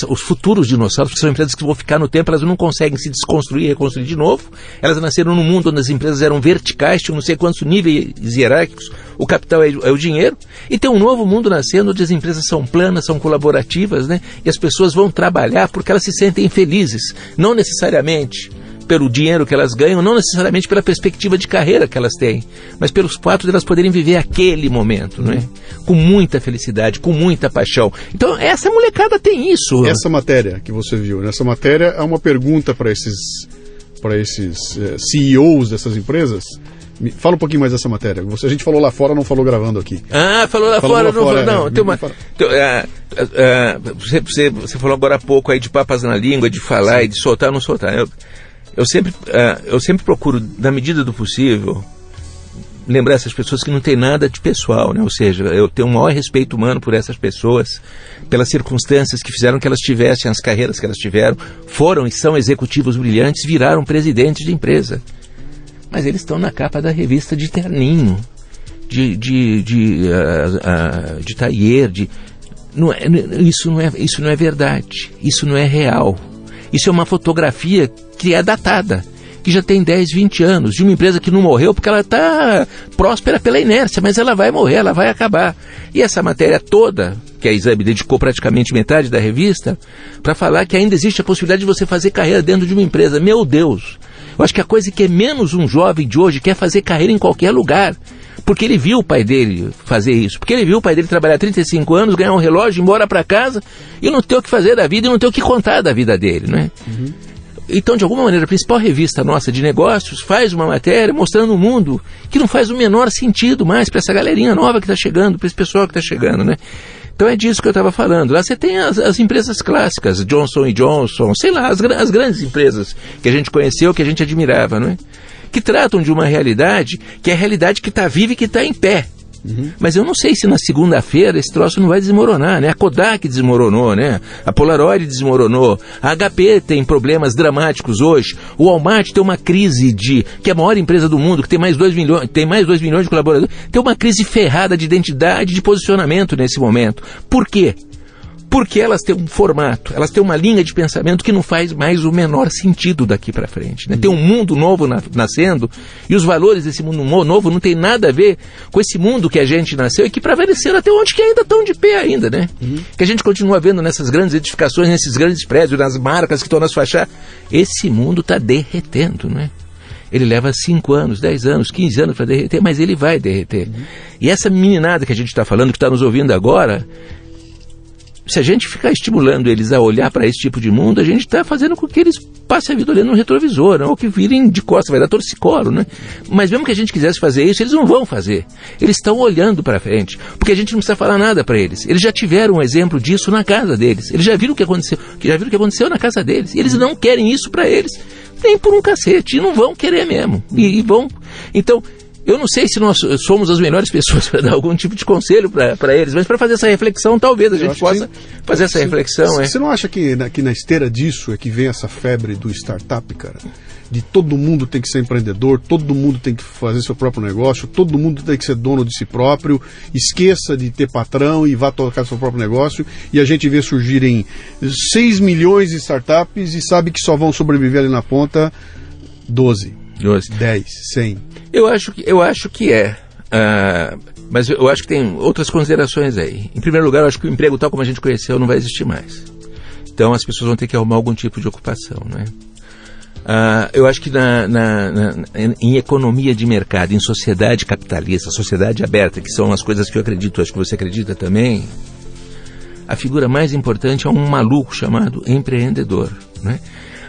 Os futuros dinossauros, que são empresas que vão ficar no tempo, elas não conseguem se desconstruir e reconstruir de novo. Elas nasceram num mundo onde as empresas eram verticais, tinham não sei quantos níveis hierárquicos, o capital é o dinheiro, e tem um novo mundo nascendo onde as empresas são planas, são colaborativas, né? E as pessoas vão trabalhar porque elas se sentem felizes, não necessariamente pelo dinheiro que elas ganham, não necessariamente pela perspectiva de carreira que elas têm, mas pelos fatos de elas poderem viver aquele momento, não é? Com muita felicidade, com muita paixão. Então, essa molecada tem isso. Essa matéria que você viu, nessa matéria é uma pergunta para esses CEOs dessas empresas. Fala um pouquinho mais dessa matéria. A gente falou lá fora, não falou gravando aqui. Falou lá fora, não falou. Não, tem uma. Você falou agora há pouco aí de papas na língua, de falar. Sim. E de soltar ou não soltar. Eu sempre procuro, na medida do possível, lembrar essas pessoas que não tem nada de pessoal, né? Ou seja, eu tenho um maior respeito humano por essas pessoas, pelas circunstâncias que fizeram que elas tivessem as carreiras que elas tiveram, foram e são executivos brilhantes, viraram presidentes de empresa. Mas eles estão na capa da revista de terninho, de tailleur, isso não é verdade, isso não é real. Isso é uma fotografia que é datada, que já tem 10, 20 anos, de uma empresa que não morreu porque ela está próspera pela inércia, mas ela vai morrer, ela vai acabar. E essa matéria toda, que a Exame dedicou praticamente metade da revista, para falar que ainda existe a possibilidade de você fazer carreira dentro de uma empresa. Meu Deus! Eu acho que a coisa que é menos um jovem de hoje quer fazer carreira em qualquer lugar. Porque ele viu o pai dele fazer isso. Porque ele viu o pai dele trabalhar 35 anos, ganhar um relógio, ir embora para casa e não ter o que fazer da vida e não ter o que contar da vida dele, né? Uhum. Então, de alguma maneira, a principal revista nossa de negócios faz uma matéria mostrando um mundo que não faz o menor sentido mais para essa galerinha nova que está chegando, para esse pessoal que está chegando, né? Então é disso que eu estava falando. Lá você tem as empresas clássicas, Johnson & Johnson, sei lá, as grandes empresas que a gente conheceu, que a gente admirava, não é? Que tratam de uma realidade que é a realidade que está viva e que está em pé. Uhum. Mas eu não sei se na segunda-feira esse troço não vai desmoronar, né? A Kodak desmoronou, né? A Polaroid desmoronou, a HP tem problemas dramáticos hoje, o Walmart tem uma crise que é a maior empresa do mundo, que tem mais 2 milhões de colaboradores, tem uma crise ferrada de identidade, de posicionamento nesse momento. Por quê? Porque elas têm um formato, elas têm uma linha de pensamento que não faz mais o menor sentido daqui para frente, né? Tem um mundo novo nascendo e os valores desse mundo novo não tem nada a ver com esse mundo que a gente nasceu e que prevaleceram até onde que ainda estão de pé ainda, né? Uhum. Que a gente continua vendo nessas grandes edificações, nesses grandes prédios, nas marcas que estão nas fachadas. Esse mundo está derretendo, né? Ele leva 5 anos, 10 anos, 15 anos para derreter, mas ele vai derreter. Uhum. E essa meninada que a gente está falando, que está nos ouvindo agora, se a gente ficar estimulando eles a olhar para esse tipo de mundo, a gente está fazendo com que eles passem a vida olhando no retrovisor, né? Ou que virem de costas, vai dar torcicolo, né? Mas mesmo que a gente quisesse fazer isso, eles não vão fazer. Eles estão olhando para frente, porque a gente não precisa falar nada para eles. Eles já tiveram um exemplo disso na casa deles. Eles já viram o que aconteceu na casa deles. E eles não querem isso para eles, nem por um cacete. E não vão querer mesmo. E vão. Então, eu não sei se nós somos as melhores pessoas para dar algum tipo de conselho para eles, mas para fazer essa reflexão, talvez a gente possa fazer essa reflexão. Você não acha que na esteira disso é que vem essa febre do startup, cara? De todo mundo tem que ser empreendedor, todo mundo tem que fazer seu próprio negócio, todo mundo tem que ser dono de si próprio, esqueça de ter patrão e vá tocar seu próprio negócio, e a gente vê surgirem 6 milhões de startups e sabe que só vão sobreviver ali na ponta 12, 10, 100. Eu acho que é. Mas eu acho que tem outras considerações aí. Em primeiro lugar, eu acho que o emprego tal como a gente conheceu não vai existir mais. Então as pessoas vão ter que arrumar algum tipo de ocupação, né? Eu acho que em economia de mercado, em sociedade capitalista, sociedade aberta, que são as coisas que eu acredito, acho que você acredita também, a figura mais importante é um maluco chamado empreendedor, né?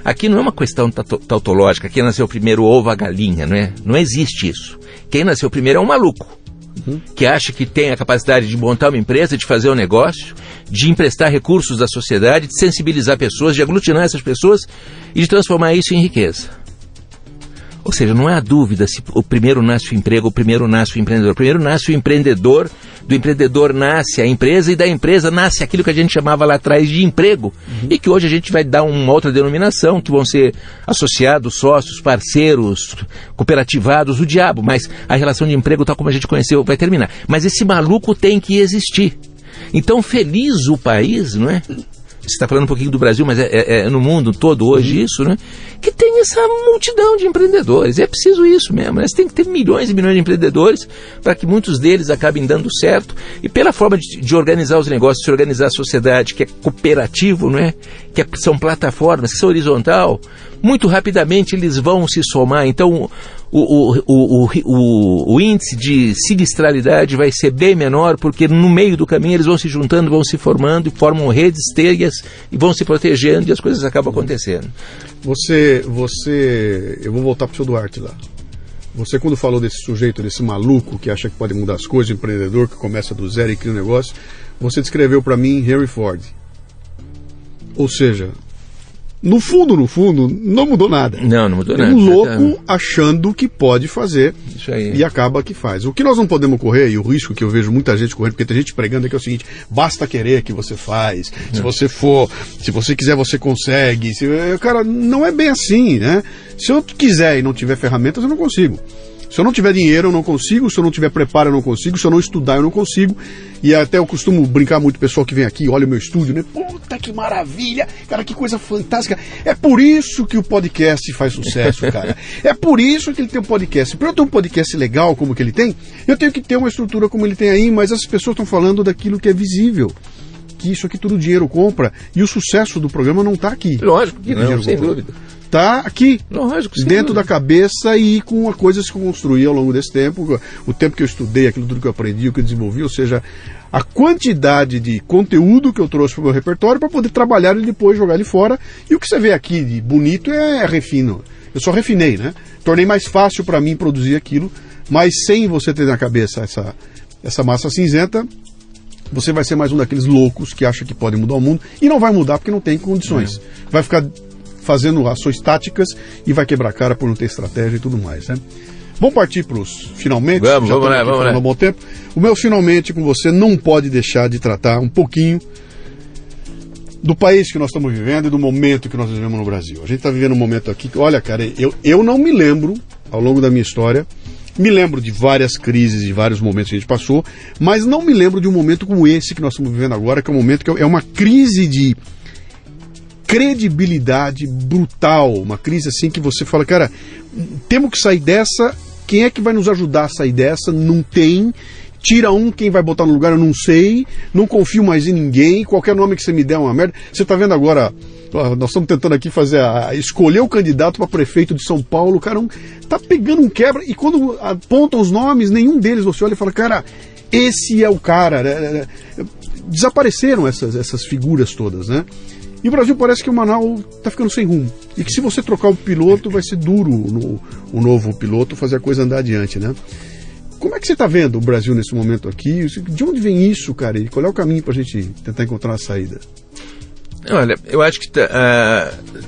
Aqui não é uma questão tautológica, quem nasceu primeiro ovo a galinha, né? Não existe isso. Quem nasceu primeiro é um maluco, que acha que tem a capacidade de montar uma empresa, de fazer um negócio, de emprestar recursos à sociedade, de sensibilizar pessoas, de aglutinar essas pessoas e de transformar isso em riqueza. Ou seja, não há dúvida se o primeiro nasce o emprego, o primeiro nasce o empreendedor. O primeiro nasce o empreendedor, do empreendedor nasce a empresa e da empresa nasce aquilo que a gente chamava lá atrás de emprego e que hoje a gente vai dar uma outra denominação, que vão ser associados, sócios, parceiros, cooperativados, o diabo, mas a relação de emprego tal como a gente conheceu vai terminar. Mas esse maluco tem que existir. Então, feliz o país, não é? Você está falando um pouquinho do Brasil, mas é no mundo todo hoje isso, né? Que tem essa multidão de empreendedores. É preciso isso mesmo, né? Você tem que ter milhões e milhões de empreendedores para que muitos deles acabem dando certo. E pela forma de organizar os negócios, de organizar a sociedade, que é cooperativo, não é? São plataformas, que são horizontal, muito rapidamente eles vão se somar. Então, o índice de sinistralidade vai ser bem menor, porque no meio do caminho eles vão se juntando, vão se formando e formam redes, teias e vão se protegendo e as coisas acabam acontecendo. Eu vou voltar para o seu Duarte lá. Você, quando falou desse sujeito, desse maluco que acha que pode mudar as coisas, empreendedor que começa do zero e cria um negócio, você descreveu para mim Henry Ford. Ou seja, no fundo, não mudou nada. Não mudou nada. Um louco achando que pode fazer isso aí. E acaba que faz. O que nós não podemos correr, e o risco que eu vejo muita gente correndo, porque tem gente pregando aqui é o seguinte: basta querer que você faz. Se você quiser, você consegue. Cara, não é bem assim, né? Se eu quiser e não tiver ferramentas, eu não consigo. Se eu não tiver dinheiro, eu não consigo. Se eu não tiver preparo, eu não consigo. Se eu não estudar, eu não consigo. E até eu costumo brincar muito, o pessoal que vem aqui, olha o meu estúdio, né? Puta, que maravilha! Cara, que coisa fantástica! É por isso que o podcast faz sucesso, cara. É por isso que ele tem um podcast. Para eu ter um podcast legal como que ele tem, eu tenho que ter uma estrutura como ele tem aí, mas as pessoas estão falando daquilo que é visível. Que isso aqui tudo dinheiro compra. E o sucesso do programa não está aqui. Lógico que não, sem dúvida. Está aqui, lógico, dentro da cabeça e com coisas que eu construí ao longo desse tempo, o tempo que eu estudei, aquilo tudo que eu aprendi, o que eu desenvolvi, ou seja, a quantidade de conteúdo que eu trouxe para o meu repertório para poder trabalhar e depois jogar ele fora. E o que você vê aqui de bonito é refino. Eu só refinei, né? Tornei mais fácil para mim produzir aquilo, mas sem você ter na cabeça essa massa cinzenta, você vai ser mais um daqueles loucos que acha que pode mudar o mundo e não vai mudar porque não tem condições. Vai ficar fazendo ações táticas e vai quebrar a cara por não ter estratégia e tudo mais, né? Vamos partir para os finalmente? Vamos lá. Há um bom tempo. O meu finalmente com você não pode deixar de tratar um pouquinho do país que nós estamos vivendo e do momento que nós vivemos no Brasil. A gente está vivendo um momento aqui que, olha, cara, eu não me lembro, ao longo da minha história, me lembro de várias crises, de vários momentos que a gente passou, mas não me lembro de um momento como esse que nós estamos vivendo agora, que é um momento que é uma crise de credibilidade brutal, uma crise assim que você fala, cara, temos que sair dessa, quem é que vai nos ajudar a sair dessa? Não tem, tira quem vai botar no lugar eu não sei, não confio mais em ninguém, qualquer nome que você me der é uma merda. Você está vendo agora, nós estamos tentando aqui escolher o candidato para prefeito de São Paulo, o cara tá pegando um quebra, e quando apontam os nomes, nenhum deles você olha e fala, cara, esse é o cara. Desapareceram essas figuras todas, né? E o Brasil parece que o Manaus está ficando sem rumo. E que se você trocar o piloto, vai ser duro o novo piloto fazer a coisa andar adiante, né? Como é que você está vendo o Brasil nesse momento aqui? De onde vem isso, cara? E qual é o caminho para a gente tentar encontrar uma saída? Olha, eu acho que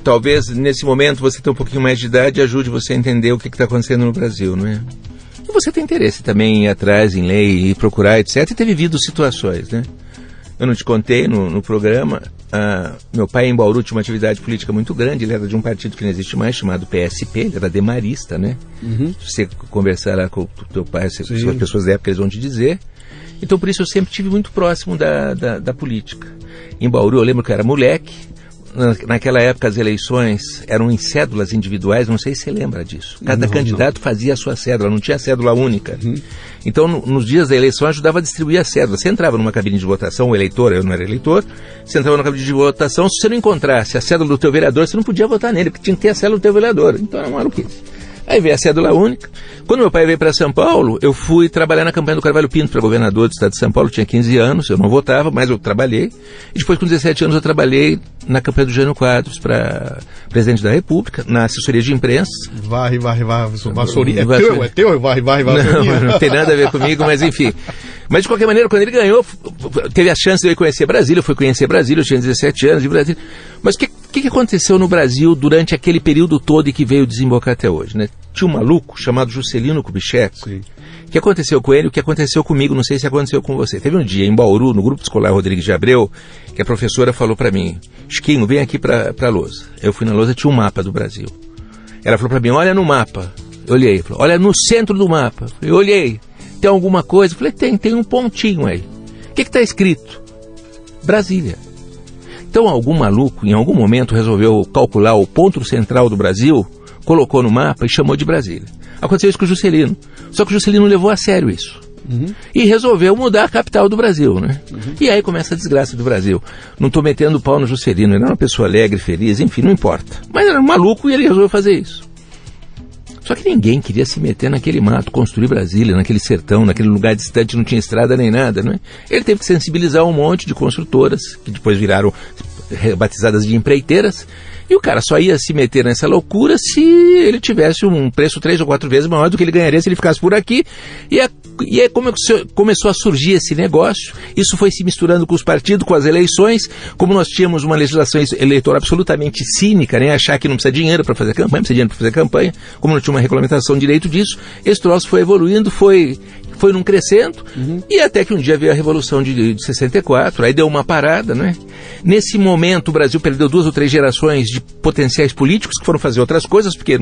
talvez nesse momento você ter um pouquinho mais de idade ajude você a entender o que está acontecendo no Brasil, não é? E você tem interesse também em ir atrás, em ler e procurar, etc. E ter vivido situações, né? Eu não te contei no programa, meu pai em Bauru tinha uma atividade política muito grande, ele era de um partido que não existe mais, chamado PSP, ele era demarista, né? Uhum. Se você conversar lá com o teu pai, com as pessoas da época, eles vão te dizer. Então, por isso, eu sempre estive muito próximo da política. Em Bauru, eu lembro que eu era moleque, naquela época as eleições eram em cédulas individuais, não sei se você lembra disso. Cada candidato fazia a sua cédula, não tinha cédula única. Então, nos dias da eleição, ajudava a distribuir a cédula. Você entrava numa cabine de votação, o eleitor, eu não era eleitor, você entrava numa cabine de votação, se você não encontrasse a cédula do teu vereador, você não podia votar nele, porque tinha que ter a cédula do teu vereador. Então, era uma maluquice. Aí veio a cédula única. Quando meu pai veio para São Paulo, eu fui trabalhar na campanha do Carvalho Pinto para governador do estado de São Paulo. Eu tinha 15 anos, eu não votava, mas eu trabalhei. E depois, com 17 anos, eu trabalhei na campanha do Jânio Quadros para presidente da República, na assessoria de imprensa. Varre, vassourinha. É teu, varre, vassourinha. Não tem nada a ver comigo, mas enfim. Mas, de qualquer maneira, quando ele ganhou, teve a chance de eu conhecer Brasília. Eu fui conhecer Brasília, eu tinha 17 anos de Brasília. Mas o que aconteceu no Brasil durante aquele período todo e que veio desembocar até hoje, né? Tinha um maluco chamado Juscelino Kubitschek. Sim. O que aconteceu com ele, o que aconteceu comigo, não sei se aconteceu com você. Teve um dia em Bauru, no Grupo Escolar Rodrigues de Abreu, que a professora falou para mim: Chiquinho, vem aqui para a lousa. Eu fui na lousa, tinha um mapa do Brasil. Ela falou para mim: olha no mapa. Eu olhei. Falou: olha no centro do mapa. Eu olhei. Tem alguma coisa? Eu falei: tem um pontinho aí. O que está escrito? Brasília. Então algum maluco, em algum momento, resolveu calcular o ponto central do Brasil, colocou no mapa e chamou de Brasília. Aconteceu isso com o Juscelino. Só que o Juscelino levou a sério isso. E resolveu mudar a capital do Brasil, né? E aí começa a desgraça do Brasil. Não estou metendo o pau no Juscelino, ele era uma pessoa alegre, feliz, enfim, não importa. Mas era um maluco e ele resolveu fazer isso. Só que ninguém queria se meter naquele mato, construir Brasília, naquele sertão, naquele lugar distante, não tinha estrada nem nada, né? Ele teve que sensibilizar um monte de construtoras, que depois viraram batizadas de empreiteiras, e o cara só ia se meter nessa loucura se ele tivesse um preço 3 ou 4 vezes maior do que ele ganharia se ele ficasse por aqui. E aí começou a surgir esse negócio. Isso foi se misturando com os partidos, com as eleições. Como nós tínhamos uma legislação eleitoral absolutamente cínica, né? Achar que não precisa de dinheiro para fazer campanha, precisa de dinheiro para fazer campanha. Como não tinha uma regulamentação de direito disso, esse troço foi evoluindo, foi num crescendo, e até que um dia veio a Revolução de 64, aí deu uma parada, né? Nesse momento o Brasil perdeu 2 ou 3 gerações de potenciais políticos que foram fazer outras coisas, porque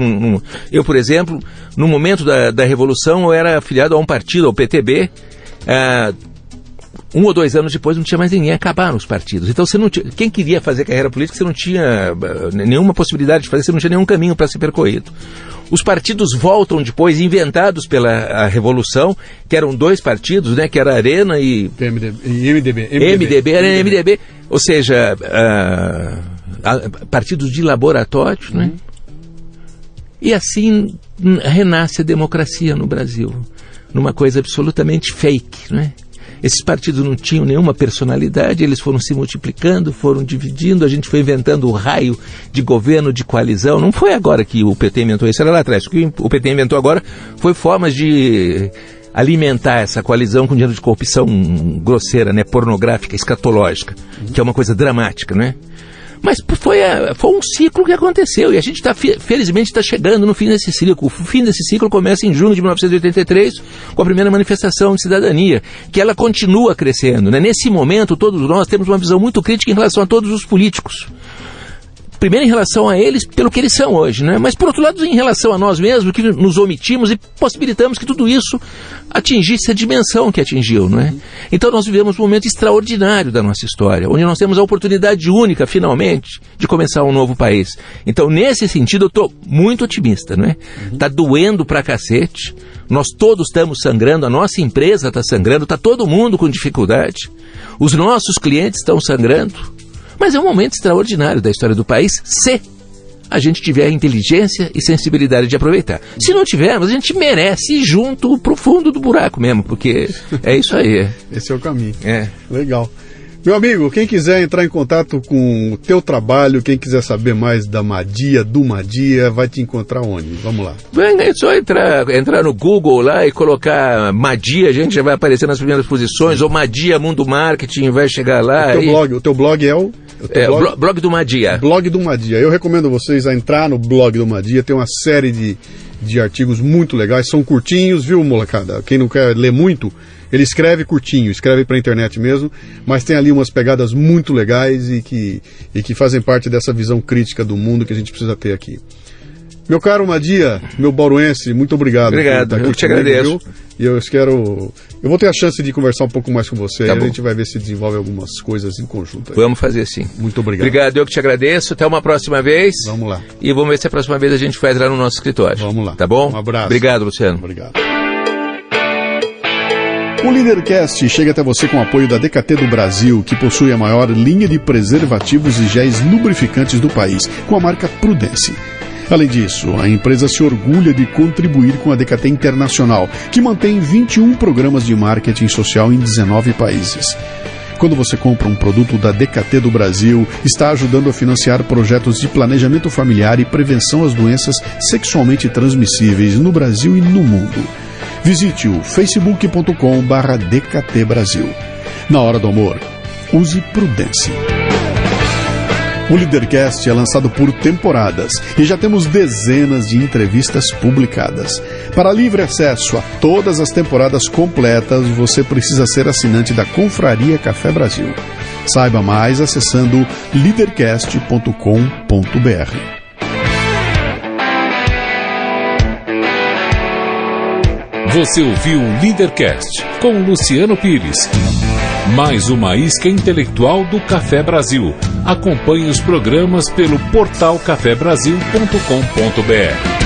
eu, por exemplo, no momento da Revolução eu era afiliado a um partido, ao PTB, 1 ou 2 anos depois não tinha mais ninguém, acabaram os partidos. Então você não tinha, quem queria fazer carreira política, você não tinha nenhuma possibilidade de fazer, você não tinha nenhum caminho para ser percorrido. Os partidos voltam depois, inventados pela Revolução, que eram 2 partidos, né, que era Arena e MDB, ou seja, partidos de laboratório, né? E assim renasce a democracia no Brasil, numa coisa absolutamente fake, né? Esses partidos não tinham nenhuma personalidade, eles foram se multiplicando, foram dividindo, a gente foi inventando o raio de governo, de coalizão. Não foi agora que o PT inventou isso, era lá atrás. O que o PT inventou agora foi formas de alimentar essa coalizão com dinheiro de corrupção grosseira, né, pornográfica, escatológica, que é uma coisa dramática, né? Mas foi um ciclo que aconteceu, e a gente felizmente está chegando no fim desse ciclo. O fim desse ciclo começa em junho de 1983, com a primeira manifestação de cidadania, que ela continua crescendo, né? Nesse momento, todos nós temos uma visão muito crítica em relação a todos os políticos. Primeiro em relação a eles, pelo que eles são hoje, né? Mas por outro lado em relação a nós mesmos, que nos omitimos e possibilitamos que tudo isso atingisse a dimensão que atingiu, não é? Então nós vivemos um momento extraordinário da nossa história, onde nós temos a oportunidade única, finalmente, de começar um novo país. Então nesse sentido eu estou muito otimista, não é? Está doendo pra cacete, nós todos estamos sangrando, a nossa empresa está sangrando, está todo mundo com dificuldade, os nossos clientes estão sangrando. Mas é um momento extraordinário da história do país, se a gente tiver a inteligência e sensibilidade de aproveitar. Se não tivermos, a gente merece ir junto pro fundo do buraco mesmo, porque é isso aí. Esse é o caminho. Legal. Meu amigo, quem quiser entrar em contato com o teu trabalho, quem quiser saber mais da Madia, do Madia, vai te encontrar onde? Vamos lá. É só entrar no Google lá e colocar Madia, a gente já vai aparecer nas primeiras posições, ou Madia Mundo Marketing, vai chegar lá. O teu blog é o... blog do Madia. Blog do Madia. Eu recomendo vocês a entrar no blog do Madia, tem uma série de artigos muito legais, são curtinhos, viu, molecada? Quem não quer ler muito, ele escreve curtinho, escreve para a internet mesmo, mas tem ali umas pegadas muito legais e que fazem parte dessa visão crítica do mundo que a gente precisa ter aqui. Meu caro Madia, meu bauruense, muito obrigado. Obrigado, eu te agradeço. E eu vou ter a chance de conversar um pouco mais com você, Tá e a bom. gente vai ver se desenvolve algumas coisas em conjunto aí. Vamos fazer sim. Muito obrigado. Obrigado, eu que te agradeço. Até uma próxima vez. Vamos lá. E vamos ver se a próxima vez a gente faz lá no nosso escritório. Vamos lá. Tá bom? Um abraço. Obrigado, Luciano. Obrigado. O Leadercast chega até você com o apoio da DKT do Brasil, que possui a maior linha de preservativos e géis lubrificantes do país, com a marca Prudence. Além disso, a empresa se orgulha de contribuir com a DKT Internacional, que mantém 21 programas de marketing social em 19 países. Quando você compra um produto da DKT do Brasil, está ajudando a financiar projetos de planejamento familiar e prevenção às doenças sexualmente transmissíveis no Brasil e no mundo. Visite o facebook.com/DKT Brasil. Na hora do amor, use Prudence. O Leadercast é lançado por temporadas e já temos dezenas de entrevistas publicadas. Para livre acesso a todas as temporadas completas, você precisa ser assinante da Confraria Café Brasil. Saiba mais acessando leadercast.com.br. Você ouviu o Leadercast com Luciano Pires. Mais uma isca intelectual do Café Brasil. Acompanhe os programas pelo portal cafebrasil.com.br.